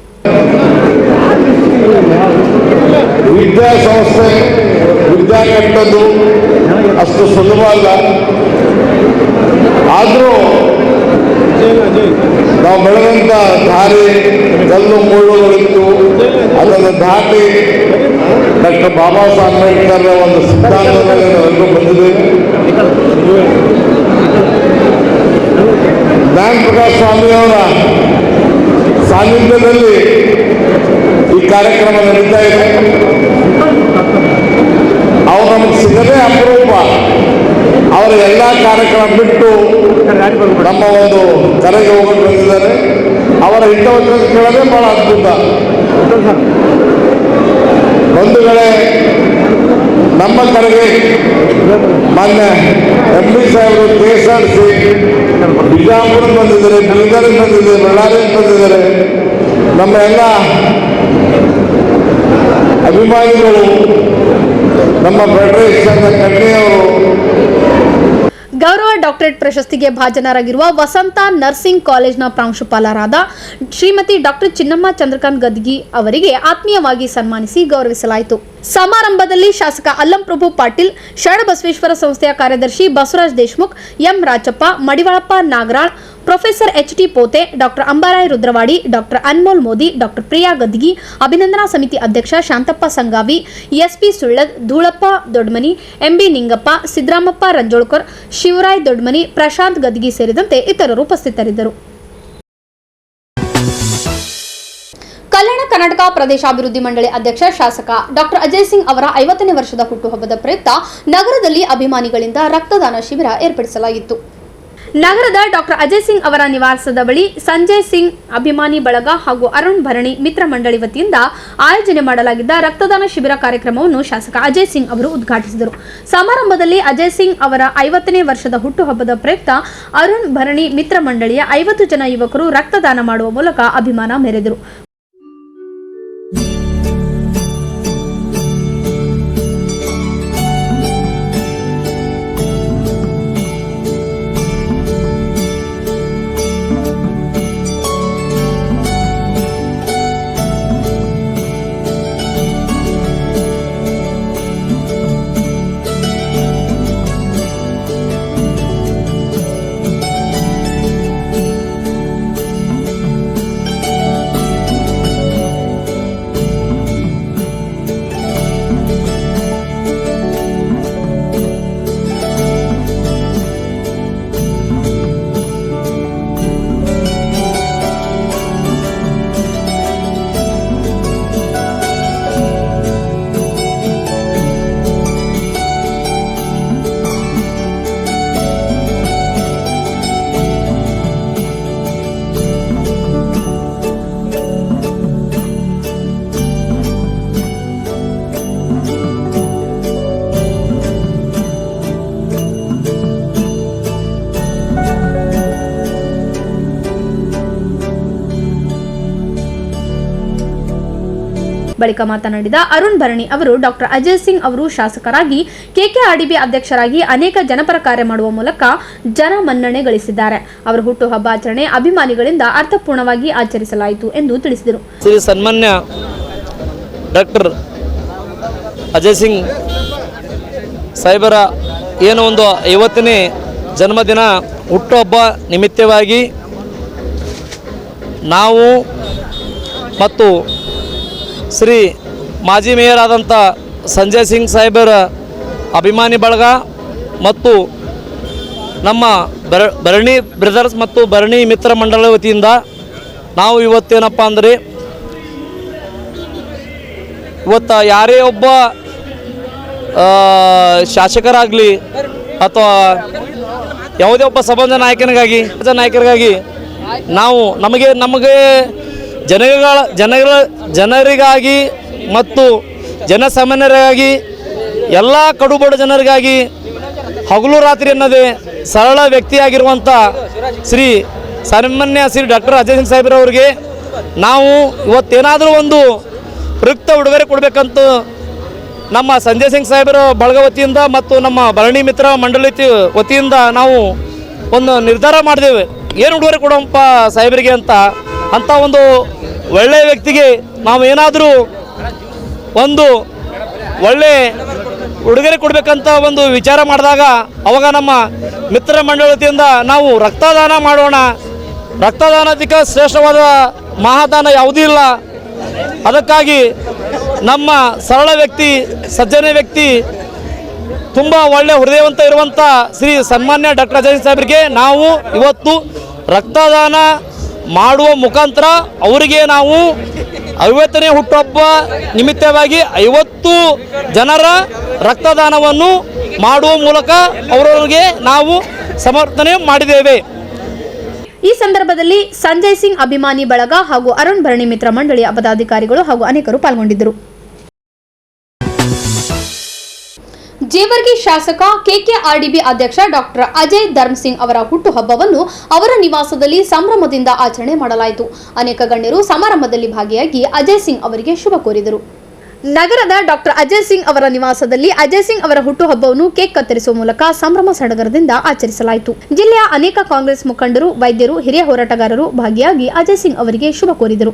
ವಿದ್ಯಾಸಂಸ್ಥೆ ವಿದ್ಯಾ ಕಟ್ಟೋದು ಅಷ್ಟು ಸುಲಭ ಅಲ್ಲ. ಆದರೂ ನಾವು ಬೆಳೆದಂಥ ದಾರಿ ಕಲ್ಲು ಮುಳ್ಳುಗಳಿತ್ತು, ಅದನ್ನು ದಾಟಿ ಡಾಕ್ಟರ್ ಬಾಬಾ ಸಾಹೇಬ್ ಅಂಬೇಡ್ಕರ್ ಒಂದು ಸಿದ್ಧಾಂತದಲ್ಲಿ ನಾವೆಲ್ಲರೂ ಬಂದಿದ್ದೇವೆ. ಜ್ಞಾನ ಪ್ರಕಾಶ್ ಸ್ವಾಮಿಯವರ ಸಾನ್ನಿಧ್ಯದಲ್ಲಿ ಈ ಕಾರ್ಯಕ್ರಮ ನಡೀತಾ ಇದೆ. ಅವ್ರು ನಮಗೆ ಸಿಗದೇ ಅಪರೂಪ. ಅವರ ಎಲ್ಲ ಕಾರ್ಯಕ್ರಮ ಬಿಟ್ಟು ನಮ್ಮ ಒಂದು ಕರೆಗೆ ಹೋಗಿ ಬಂದಿದ್ದಾರೆ. ಅವರ ಹಿತವಚನ ಕೇಳೋದೇ ಬಹಳ ಅದ್ಭುತ. ಬಂಧುಗಳೇ, ನಮ್ಮ ಕರೆಗೆ ಮಾನ್ಯ MP ಸಾಹೇಬರು KSRC ಬಿಜಾಪುರ ಬಂದಿದ್ದಾರೆ, ಬೀದರ್ ಬಂದಿದ್ದಾರೆ, ಬಳ್ಳಾರಿ ಬಂದಿದ್ದಾರೆ. ನಮ್ಮ ಎಲ್ಲ ಅಭಿಮಾನಿಗಳು, ನಮ್ಮ ಫೆಡರೇಷನ್ ಕನ್ನೆಯವರು. ಗೌರವ ಡಾಕ್ಟರೇಟ್ ಪ್ರಶಸ್ತಿಗೆ ಭಾಜನರಾಗಿರುವ ವಸಂತ ನರ್ಸಿಂಗ್ ಕಾಲೇಜಿನ ಪ್ರಾಂಶುಪಾಲರಾದ ಶ್ರೀಮತಿ ಡಾಕ್ಟರ್ ಚಿನ್ನಮ್ಮ ಚಂದ್ರಕಾಂತ್ ಗದ್ಗಿ ಅವರಿಗೆ ಆತ್ಮೀಯವಾಗಿ ಸನ್ಮಾನಿಸಿ ಗೌರವಿಸಲಾಯಿತು. ಸಮಾರಂಭದಲ್ಲಿ ಶಾಸಕ ಅಲ್ಲಂಪ್ರಭು ಪಾಟೀಲ್, ಶರಣಬಸವೇಶ್ವರ ಸಂಸ್ಥೆಯ ಕಾರ್ಯದರ್ಶಿ Basavaraj Deshmukh, M Rachappa, Madivalappa Nagaral, professor HT Pote, doctor Ambaray Rudrawadi, doctor Anmol Modi, doctor Priya Gadgi, ಅಭಿನಂದನಾ ಸಮಿತಿ ಅಧ್ಯಕ್ಷ ಶಾಂತಪ್ಪ ಸಂಗಾವಿ, SP ಸುಳ್ಳದ್, ಧೂಳಪ್ಪ ದೊಡ್ಮನಿ, MB ನಿಂಗಪ್ಪ, ಸಿದ್ದರಾಮಪ್ಪ ರಂಜೋಳ್ಕರ್, ಶಿವರಾಯ್ ದೊಡ್ಮನಿ, ಪ್ರಶಾಂತ್ ಗದ್ಗಿ ಸೇರಿದಂತೆ ಇತರರು ಉಪಸ್ಥಿತರಿದ್ದರು. ಕಲ್ಯಾಣ ಕರ್ನಾಟಕ ಪ್ರದೇಶಾಭಿವೃದ್ಧಿ ಮಂಡಳಿ ಅಧ್ಯಕ್ಷ ಶಾಸಕ ಡಾಕ್ಟರ್ ಅಜಯ್ ಸಿಂಗ್ ಅವರ 50ನೇ ವರ್ಷದ ಹುಟ್ಟುಹಬ್ಬದ ಪ್ರಯುಕ್ತ ನಗರದಲ್ಲಿ ಅಭಿಮಾನಿಗಳಿಂದ ರಕ್ತದಾನ ಶಿಬಿರ ಏರ್ಪಡಿಸಲಾಗಿತ್ತು. ನಗರದ ಡಾಕ್ಟರ್ ಅಜಯ್ ಸಿಂಗ್ ಅವರ ನಿವಾಸದ ಬಳಿ ಸಂಜಯ್ ಸಿಂಗ್ ಅಭಿಮಾನಿ ಬಳಗ ಹಾಗೂ ಅರುಣ್ ಭರಣಿ ಮಿತ್ರ ಮಂಡಳಿ ವತಿಯಿಂದ ಆಯೋಜನೆ ಮಾಡಲಾಗಿದ್ದ ರಕ್ತದಾನ ಶಿಬಿರ ಕಾರ್ಯಕ್ರಮವನ್ನು ಶಾಸಕ ಅಜಯ್ ಸಿಂಗ್ ಅವರು ಉದ್ಘಾಟಿಸಿದರು. ಸಮಾರಂಭದಲ್ಲಿ ಅಜಯ್ ಸಿಂಗ್ ಅವರ 50ನೇ ವರ್ಷದ ಹುಟ್ಟುಹಬ್ಬದ ಪ್ರಯುಕ್ತ ಅರುಣ್ ಭರಣಿ ಮಿತ್ರ ಮಂಡಳಿಯ 50 ಜನ ಯುವಕರು ರಕ್ತದಾನ ಮಾಡುವ ಮೂಲಕ ಅಭಿಮಾನ ಮೆರೆದರು. ಬಳಿಕ ಮಾತನಾಡಿದ ಅರುಣ್ ಭರಣಿ ಅವರು ಡಾಕ್ಟರ್ ಅಜಯ್ ಸಿಂಗ್ ಅವರು ಶಾಸಕರಾಗಿ KKRDB ಅಧ್ಯಕ್ಷರಾಗಿ ಅನೇಕ ಜನಪರ ಕಾರ್ಯ ಮಾಡುವ ಮೂಲಕ ಜನ ಮನ್ನಣೆ ಗಳಿಸಿದ್ದಾರೆ. ಅವರ ಹುಟ್ಟುಹಬ್ಬ ಆಚರಣೆ ಅಭಿಮಾನಿಗಳಿಂದ ಅರ್ಥಪೂರ್ಣವಾಗಿ ಆಚರಿಸಲಾಯಿತು ಎಂದು ತಿಳಿಸಿದರು. ಶ್ರೀ ಸನ್ಮಾನ್ಯ ಡಾಕ್ಟರ್ ಅಜಯ್ ಸಿಂಗ್ ಸಾಹೇಬರ ಏನೋ ಒಂದು 50ನೇ ಜನ್ಮದಿನ ಹುಟ್ಟುಹಬ್ಬ ನಿಮಿತ್ತವಾಗಿ ನಾವು ಮತ್ತು ಶ್ರೀ ಮಾಜಿ ಮೇಯರ್ ಆದಂಥ ಸಂಜಯ್ ಸಿಂಗ್ ಸಾಹೇಬರ ಅಭಿಮಾನಿ ಬಳಗ ಮತ್ತು ನಮ್ಮ ಭರಣಿ ಬ್ರದರ್ಸ್ ಮತ್ತು ಭರಣಿ ಮಿತ್ರ ಮಂಡಳ ವತಿಯಿಂದ ನಾವು ಇವತ್ತೇನಪ್ಪ ಅಂದರೆ ಇವತ್ತು ಯಾರೇ ಒಬ್ಬ ಶಾಸಕರಾಗಲಿ ಅಥವಾ ಯಾವುದೇ ಒಬ್ಬ ಸಂಬಂಧ ನಾಯಕರಿಗಾಗಿ ನಾವು ನಮಗೆ ಜನರಿಗಾಗಿ ಮತ್ತು ಜನಸಾಮಾನ್ಯರಿಗಾಗಿ ಎಲ್ಲ ಕಡುಬಡ ಜನರಿಗಾಗಿ ಹಗಲು ರಾತ್ರಿ ಅನ್ನೋದೇ ಸರಳ ವ್ಯಕ್ತಿಯಾಗಿರುವಂಥ ಸನ್ಮಾನ್ಯ ಶ್ರೀ ಡಾಕ್ಟರ್ ಅಜಯ್ ಸಿಂಗ್ ಸಾಹೇಬ್ರವರಿಗೆ ನಾವು ಇವತ್ತೇನಾದರೂ ಒಂದು ಪ್ರಯುಕ್ತ ಉಡುಗೊರೆ ಕೊಡಬೇಕಂತ ನಮ್ಮ ಸಂಜಯ್ ಸಿಂಗ್ ಸಾಹೇಬರ ಬಳಗ ವತಿಯಿಂದ ಮತ್ತು ನಮ್ಮ ಭರಣಿ ಮಿತ್ರ ಮಂಡಳಿ ವತಿಯಿಂದ ನಾವು ಒಂದು ನಿರ್ಧಾರ ಮಾಡಿದೆವು. ಏನು ಉಡುಗೊರೆ ಕೊಡೋಂಪ ಸಾಹೇಬರಿಗೆ ಅಂತ ಒಂದು ಒಳ್ಳೆಯ ವ್ಯಕ್ತಿಗೆ ನಾವು ಏನಾದರೂ ಒಂದು ಒಳ್ಳೆ ಉಡುಗೊರೆ ಕೊಡಬೇಕಂತ ಒಂದು ವಿಚಾರ ಮಾಡಿದಾಗ ಅವಾಗ ನಮ್ಮ ಮಿತ್ರ ಮಂಡಳಿ ವತಿಯಿಂದ ನಾವು ರಕ್ತದಾನ ಮಾಡೋಣ. ರಕ್ತದಾನದಿಂದ ಶ್ರೇಷ್ಠವಾದ ಮಹಾದಾನ ಯಾವುದೂ ಇಲ್ಲ. ಅದಕ್ಕಾಗಿ ನಮ್ಮ ಸರಳ ವ್ಯಕ್ತಿ, ಸಜ್ಜನ ವ್ಯಕ್ತಿ, ತುಂಬ ಒಳ್ಳೆಯ ಹೃದಯವಂತ ಇರುವಂಥ ಸನ್ಮಾನ್ಯ ಡಾಕ್ಟರ್ ಅಜಯ್ ಸಾಹೇಬರಿಗೆ ನಾವು ಇವತ್ತು ರಕ್ತದಾನ ಮಾಡುವ ಮುಖಾಂತರ ಅವರಿಗೆ ನಾವು 50ನೇ ಹುಟ್ಟುಹಬ್ಬ ನಿಮಿತ್ತವಾಗಿ 50 ಜನರ ರಕ್ತದಾನವನ್ನು ಮಾಡುವ ಮೂಲಕ ಅವರಿಗೆ ನಾವು ಸಮರ್ಥನೆ ಮಾಡಿದ್ದೇವೆ. ಈ ಸಂದರ್ಭದಲ್ಲಿ ಸಂಜಯ್ ಸಿಂಗ್ ಅಭಿಮಾನಿ ಬಳಗ ಹಾಗೂ ಅರುಣ್ ಭರಣಿ ಮಿತ್ರ ಮಂಡಳಿಯ ಪದಾಧಿಕಾರಿಗಳು ಹಾಗೂ ಅನೇಕರು ಪಾಲ್ಗೊಂಡಿದ್ದರು. ಜೇವರ್ಗಿ ಶಾಸಕ ಕೆಕೆಆರ್ಡಿಬಿ ಅಧ್ಯಕ್ಷ ಡಾಕ್ಟರ್ ಅಜಯ್ ಧರ್ಮಸಿಂಗ್ ಅವರ ಹುಟ್ಟುಹಬ್ಬವನ್ನು ಅವರ ನಿವಾಸದಲ್ಲಿ ಸಂಭ್ರಮದಿಂದ ಆಚರಣೆ ಮಾಡಲಾಯಿತು. ಅನೇಕ ಗಣ್ಯರು ಸಮಾರಂಭದಲ್ಲಿ ಭಾಗಿಯಾಗಿ ಅಜಯ್ ಸಿಂಗ್ ಅವರಿಗೆ ಶುಭ ಕೋರಿದರು. ನಗರದ ಡಾಕ್ಟರ್ ಅಜಯ್ ಸಿಂಗ್ ಅವರ ನಿವಾಸದಲ್ಲಿ ಅಜಯ್ ಸಿಂಗ್ ಅವರ ಹುಟ್ಟುಹಬ್ಬವನ್ನು ಕೇಕ್ ಕತ್ತರಿಸುವ ಮೂಲಕ ಸಂಭ್ರಮ ಸಡಗರದಿಂದ ಆಚರಿಸಲಾಯಿತು. ಜಿಲ್ಲೆಯ ಅನೇಕ ಕಾಂಗ್ರೆಸ್ ಮುಖಂಡರು, ವೈದ್ಯರು, ಹಿರಿಯ ಹೋರಾಟಗಾರರು ಭಾಗಿಯಾಗಿ ಅಜಯ್ ಸಿಂಗ್ ಅವರಿಗೆ ಶುಭ ಕೋರಿದರು.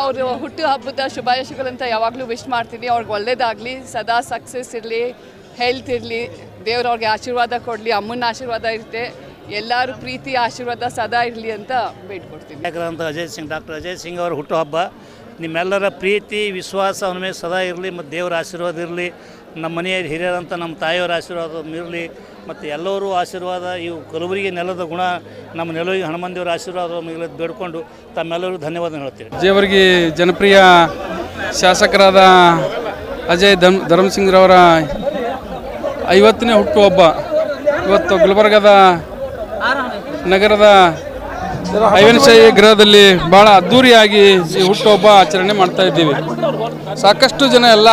ಅವರು ಹುಟ್ಟು ಹಬ್ಬದ ಶುಭಾಶಯಗಳಂತ ಯಾವಾಗಲೂ ವಿಶ್ ಮಾಡ್ತೀನಿ. ಅವ್ರಿಗೆ ಒಳ್ಳೇದಾಗಲಿ, ಸದಾ ಸಕ್ಸಸ್ ಇರಲಿ, ಹೆಲ್ತ್ ಇರಲಿ, ದೇವ್ರು ಅವ್ರಿಗೆ ಆಶೀರ್ವಾದ ಕೊಡಲಿ, ಅಮ್ಮನ ಆಶೀರ್ವಾದ ಇರುತ್ತೆ, ಎಲ್ಲರೂ ಪ್ರೀತಿ ಆಶೀರ್ವಾದ ಸದಾ ಇರಲಿ ಅಂತ ಬೇಡ್ಕೊಡ್ತೀನಿ. ಡಾಕ್ಟರ್ ಅಜಯ್ ಸಿಂಗ್ ಅವರ ಹುಟ್ಟುಹಬ್ಬ ನಿಮ್ಮೆಲ್ಲರ ಪ್ರೀತಿ ವಿಶ್ವಾಸ ಅವನ ಮೇಲೆ ಸದಾ ಇರಲಿ ಮತ್ತು ದೇವರ ಆಶೀರ್ವಾದ ಇರಲಿ, ನಮ್ಮ ಮನೆಯ ಹಿರಿಯರಂಥ ನಮ್ಮ ತಾಯಿಯವರ ಆಶೀರ್ವಾದ ಇರಲಿ ಮತ್ತು ಎಲ್ಲರೂ ಆಶೀರ್ವಾದ. ಇವು ಕಲಬುರಗಿ ನೆಲದ ಗುಣ ನಮ್ಮ ನೆಲವಿಗೆ ಹನುಮಂದೇವರ ಆಶೀರ್ವಾದ ಮಿಗಿಲದ್ದು ಬೇಡ್ಕೊಂಡು ತಮ್ಮೆಲ್ಲರೂ ಧನ್ಯವಾದ ಹೇಳ್ತೀವಿ. ಜೇವರ್ಗಿ ಜನಪ್ರಿಯ ಶಾಸಕರಾದ ಅಜಯ್ ಧರ್ಮಸಿಂಗ್ರವರ 50ನೇ ಹುಟ್ಟುಹಬ್ಬ ಇವತ್ತು ಗುಲ್ಬರ್ಗದ ನಗರದ ಐವನಶಾಹಿ ಗೃಹದಲ್ಲಿ ಭಾಳ ಅದ್ಧೂರಿಯಾಗಿ ಈ ಹುಟ್ಟುಹಬ್ಬ ಆಚರಣೆ ಮಾಡ್ತಾ ಇದ್ದೀವಿ. ಸಾಕಷ್ಟು ಜನ ಎಲ್ಲ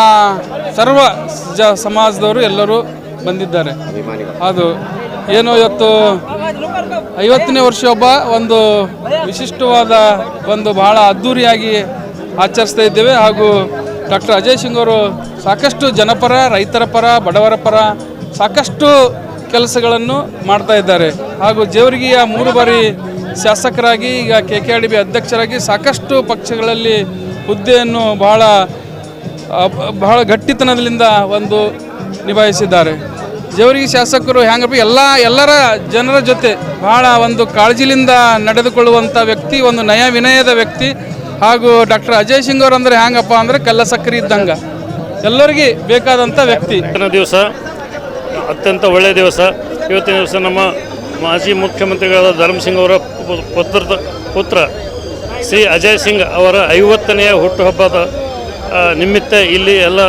ಸರ್ವ ಸಮಾಜದವರು ಎಲ್ಲರೂ ಬಂದಿದ್ದಾರೆ. ಅದು ಏನು ಇವತ್ತು 50ನೇ ವರ್ಷ ಒಂದು ವಿಶಿಷ್ಟವಾದ ಒಂದು ಭಾಳ ಅದ್ಧೂರಿಯಾಗಿ ಆಚರಿಸ್ತಾ ಇದ್ದೇವೆ. ಹಾಗೂ ಡಾಕ್ಟರ್ ಅಜಯ್ ಸಿಂಗ್ ಅವರು ಸಾಕಷ್ಟು ಜನಪರ, ರೈತರ ಪರ, ಬಡವರ ಪರ ಸಾಕಷ್ಟು ಕೆಲಸಗಳನ್ನು ಮಾಡ್ತಾ ಇದ್ದಾರೆ. ಹಾಗೂ ಜೇವರ್ಗಿಯ 3 ಬಾರಿ ಶಾಸಕರಾಗಿ ಈಗ ಕೆಕೆಆರ್ಡಿಬಿ ಅಧ್ಯಕ್ಷರಾಗಿ ಸಾಕಷ್ಟು ಪಕ್ಷಗಳಲ್ಲಿ ಹುದ್ದೆಯನ್ನು ಬಹಳ ಗಟ್ಟಿತನದಿಂದ ಒಂದು ನಿಭಾಯಿಸಿದ್ದಾರೆ. ಜೇವರ್ಗಿ ಶಾಸಕರು ಹೆಂಗಪ್ಪ ಎಲ್ಲರ ಜನರ ಜೊತೆ ಬಹಳ ಒಂದು ಕಾಳಜಿಯಿಂದ ನಡೆದುಕೊಳ್ಳುವಂಥ ವ್ಯಕ್ತಿ, ಒಂದು ನಯ ವಿನಯದ ವ್ಯಕ್ತಿ. ಹಾಗೂ ಡಾಕ್ಟರ್ ಅಜಯ್ ಸಿಂಗ್ ಅವರು ಅಂದರೆ ಹ್ಯಾಂಗಪ್ಪ ಅಂದರೆ ಕಲ್ಲ ಸಕ್ಕರೆ ಇದ್ದಂಗೆ ಎಲ್ಲರಿಗೆ ಬೇಕಾದಂಥ ವ್ಯಕ್ತಿ. ದಿವಸ ಅತ್ಯಂತ ಒಳ್ಳೆಯ ದಿವಸ. ಇವತ್ತಿನ ದಿವಸ ನಮ್ಮ ಮಾಜಿ ಮುಖ್ಯಮಂತ್ರಿಗಳಾದ ಧರ್ಮಸಿಂಗ್ ಅವರ ಪುತ್ರ ಶ್ರೀ ಅಜಯ್ ಸಿಂಗ್ ಅವರ 50ನೆಯ ಹುಟ್ಟುಹಬ್ಬದ ನಿಮಿತ್ತ ಇಲ್ಲಿ ಎಲ್ಲ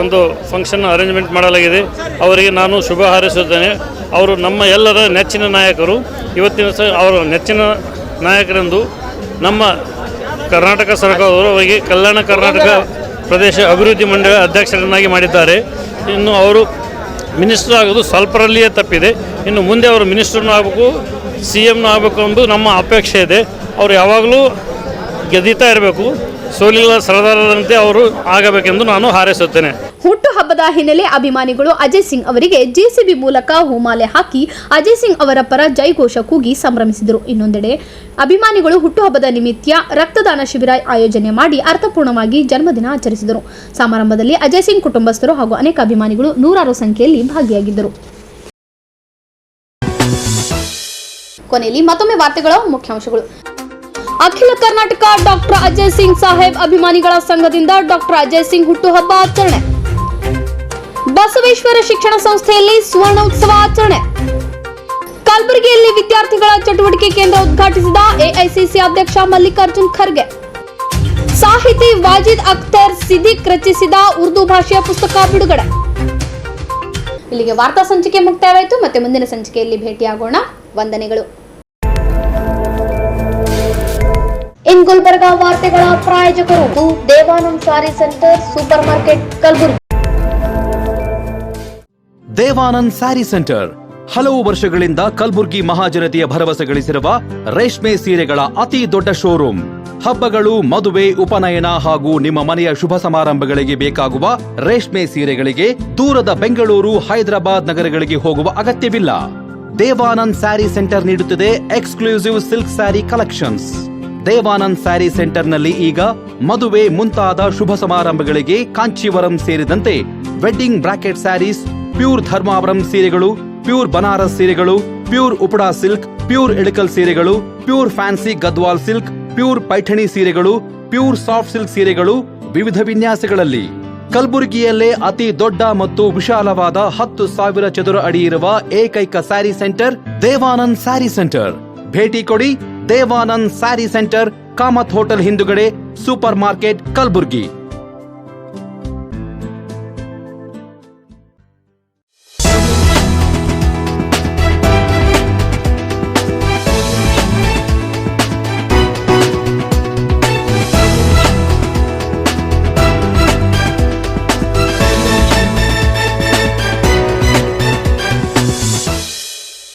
ಒಂದು ಫಂಕ್ಷನ್ ಅರೇಂಜ್ಮೆಂಟ್ ಮಾಡಲಾಗಿದೆ. ಅವರಿಗೆ ನಾನು ಶುಭ ಹಾರೈಸುತ್ತೇನೆ. ಅವರು ನಮ್ಮ ಎಲ್ಲರ ನೆಚ್ಚಿನ ನಾಯಕರು. ಇವತ್ತಿನ ದಿವಸ ಅವರ ನೆಚ್ಚಿನ ನಾಯಕರೆಂದು ನಮ್ಮ ಕರ್ನಾಟಕ ಸರ್ಕಾರದವರು ಅವರಿಗೆ ಕಲ್ಯಾಣ ಕರ್ನಾಟಕ ಪ್ರದೇಶ ಅಭಿವೃದ್ಧಿ ಮಂಡಳಿ ಅಧ್ಯಕ್ಷರನ್ನಾಗಿ ಮಾಡಿದ್ದಾರೆ. ಇನ್ನು ಅವರು ಮಿನಿಸ್ಟರ್ ಆಗೋದು ಸ್ವಲ್ಪರಲ್ಲಿಯೇ ತಪ್ಪಿದೆ. ಇನ್ನು ಮುಂದೆ ಅವರು ಮಿನಿಸ್ಟರ್ನೂ ಆಗಬೇಕು, CMನೂ ಆಗಬೇಕು ಎಂಬುದು ನಮ್ಮ ಅಪೇಕ್ಷೆ ಇದೆ. ಅವರು ಯಾವಾಗಲೂ ಗೆದ್ದೀತಾ ಇರಬೇಕು, ಸೋಲಿಲ್ಲ ಸರದಾರರಂತೆ ಅವರು ಆಗಬೇಕೆಂದು ನಾನು ಹಾರೈಸುತ್ತೇನೆ. ಹುಟ್ಟುಹಬ್ಬದ ಹಿನ್ನೆಲೆ ಅಭಿಮಾನಿಗಳು ಅಜಯ್ ಸಿಂಗ್ ಅವರಿಗೆ JCB ಮೂಲಕ ಹೂಮಾಲೆ ಹಾಕಿ ಅಜಯ್ ಸಿಂಗ್ ಅವರ ಪರ ಜೈಘೋಷ ಕೂಗಿ ಸಂಭ್ರಮಿಸಿದರು. ಇನ್ನೊಂದೆಡೆ ಅಭಿಮಾನಿಗಳು ಹುಟ್ಟುಹಬ್ಬದ ನಿಮಿತ್ತ ರಕ್ತದಾನ ಶಿಬಿರ ಆಯೋಜನೆ ಮಾಡಿ ಅರ್ಥಪೂರ್ಣವಾಗಿ ಜನ್ಮದಿನ ಆಚರಿಸಿದರು. ಸಮಾರಂಭದಲ್ಲಿ ಅಜಯ್ ಸಿಂಗ್ ಕುಟುಂಬಸ್ಥರು ಹಾಗೂ ಅನೇಕ ಅಭಿಮಾನಿಗಳು ನೂರಾರು ಸಂಖ್ಯೆಯಲ್ಲಿ ಭಾಗಿಯಾಗಿದ್ದರು. ಕೊನೆಯಲ್ಲಿ ಮತ್ತೊಮ್ಮೆ ವಾರ್ತೆಗಳ ಮುಖ್ಯಾಂಶಗಳು. ಅಖಿಲ ಕರ್ನಾಟಕ ಡಾಕ್ಟರ್ ಅಜಯ್ ಸಿಂಗ್ ಸಾಹೇಬ್ ಅಭಿಮಾನಿಗಳ ಸಂಘದಿಂದ ಡಾಕ್ಟರ್ ಅಜಯ್ ಸಿಂಗ್ ಹುಟ್ಟುಹಬ್ಬ ಆಚರಣೆ. ಬಸವೇಶ್ವರ ಶಿಕ್ಷಣ ಸಂಸ್ಥೆಯಲ್ಲಿ ಸುವರ್ಣೋತ್ಸವ ಆಚರಣೆ. ಕಲಬುರಗಿಯಲ್ಲಿ ವಿದ್ಯಾರ್ಥಿಗಳ ಚಟುವಟಿಕೆ ಕೇಂದ್ರ ಉದ್ಘಾಟಿಸಿದ AICC ಅಧ್ಯಕ್ಷ ಮಲ್ಲಿಕಾರ್ಜುನ್ ಖರ್ಗೆ. ಸಾಹಿತಿ ವಾಜಿದ್ ಅಖ್ತರ್ ಸಿದ್ದಿಕ್ ರಚಿಸಿದ ಉರ್ದು ಭಾಷೆಯ ಪುಸ್ತಕ ಬಿಡುಗಡೆ. ಇಲ್ಲಿಗೆ ವಾರ್ತಾ ಸಂಚಿಕೆ ಮುಕ್ತಾಯವಾಯಿತು. ಮತ್ತೆ ಮುಂದಿನ ಸಂಚಿಕೆಯಲ್ಲಿ ಭೇಟಿಯಾಗೋಣ. ವಂದನೆಗಳು. ಇನ್ ಗುಲ್ಬರ್ಗಾ ವಾರ್ತೆಗಳ ಪ್ರಾಯೋಜಕರು ದೇವಾನಂದ್ ಸಾರಿ centre, super market, Kalaburagi. Devanand sari centre ಹಲವು ವರ್ಷಗಳಿಂದ ಕಲಬುರ್ಗಿ ಮಹಾಜನತೆಯ ಭರವಸೆ ಗಳಿಸಿರುವ ರೇಷ್ಮೆ ಸೀರೆಗಳ ಅತಿ ದೊಡ್ಡ ಶೋರೂಮ್. ಹಬ್ಬಗಳು, ಮದುವೆ, ಉಪನಯನ ಹಾಗೂ ನಿಮ್ಮ ಮನೆಯ ಶುಭ ಸಮಾರಂಭಗಳಿಗೆ ಬೇಕಾಗುವ ರೇಷ್ಮೆ ಸೀರೆಗಳಿಗೆ ದೂರದ ಬೆಂಗಳೂರು, ಹೈದರಾಬಾದ್ ನಗರಗಳಿಗೆ ಹೋಗುವ ಅಗತ್ಯವಿಲ್ಲ. ದೇವಾನಂದ್ ಸ್ಯಾರಿ ಸೆಂಟರ್ ನೀಡುತ್ತಿದೆ exclusive silk sari collections. Devanand sari ಸೆಂಟರ್ನಲ್ಲಿ ಈಗ ಮದುವೆ ಮುಂತಾದ ಶುಭ ಸಮಾರಂಭಗಳಿಗೆ ಕಾಂಚೀವರಂ ಸೇರಿದಂತೆ wedding bracket saris, pure Dharmavaram ಸೀರೆಗಳು, ಪ್ಯೂರ್ ಬನಾರಸ್ ಸೀರೆಗಳು, pure Uppada silk, pure Ilkal ಸೀರೆಗಳು, pure fancy Gadwal silk, pure Paithani ಸೀರೆಗಳು, ಪ್ಯೂರ್ ಸಾಫ್ಟ್ ಸಿಲ್ಕ್ ಸೀರೆಗಳು ವಿವಿಧ ವಿನ್ಯಾಸಗಳಲ್ಲಿ. ಕಲಬುರಗಿಯಲ್ಲೇ ಅತಿ ದೊಡ್ಡ ಮತ್ತು ವಿಶಾಲವಾದ 10,000 ಚದುರ ಅಡಿ ಇರುವ ಏಕೈಕ ಸ್ಯಾರಿ ಸೆಂಟರ್ ದೇವಾನಂದ್ ಸ್ಯಾರಿ ಸೆಂಟರ್. ಭೇಟಿ ಕೊಡಿ. ದೇವಾನಂದ್ ಸ್ಯಾರಿ ಸೆಂಟರ್, ಕಾಮತ್ ಹೋಟೆಲ್ ಹಿಂದುಗಡೆ, ಸೂಪರ್ ಮಾರ್ಕೆಟ್, ಕಲಬುರ್ಗಿ.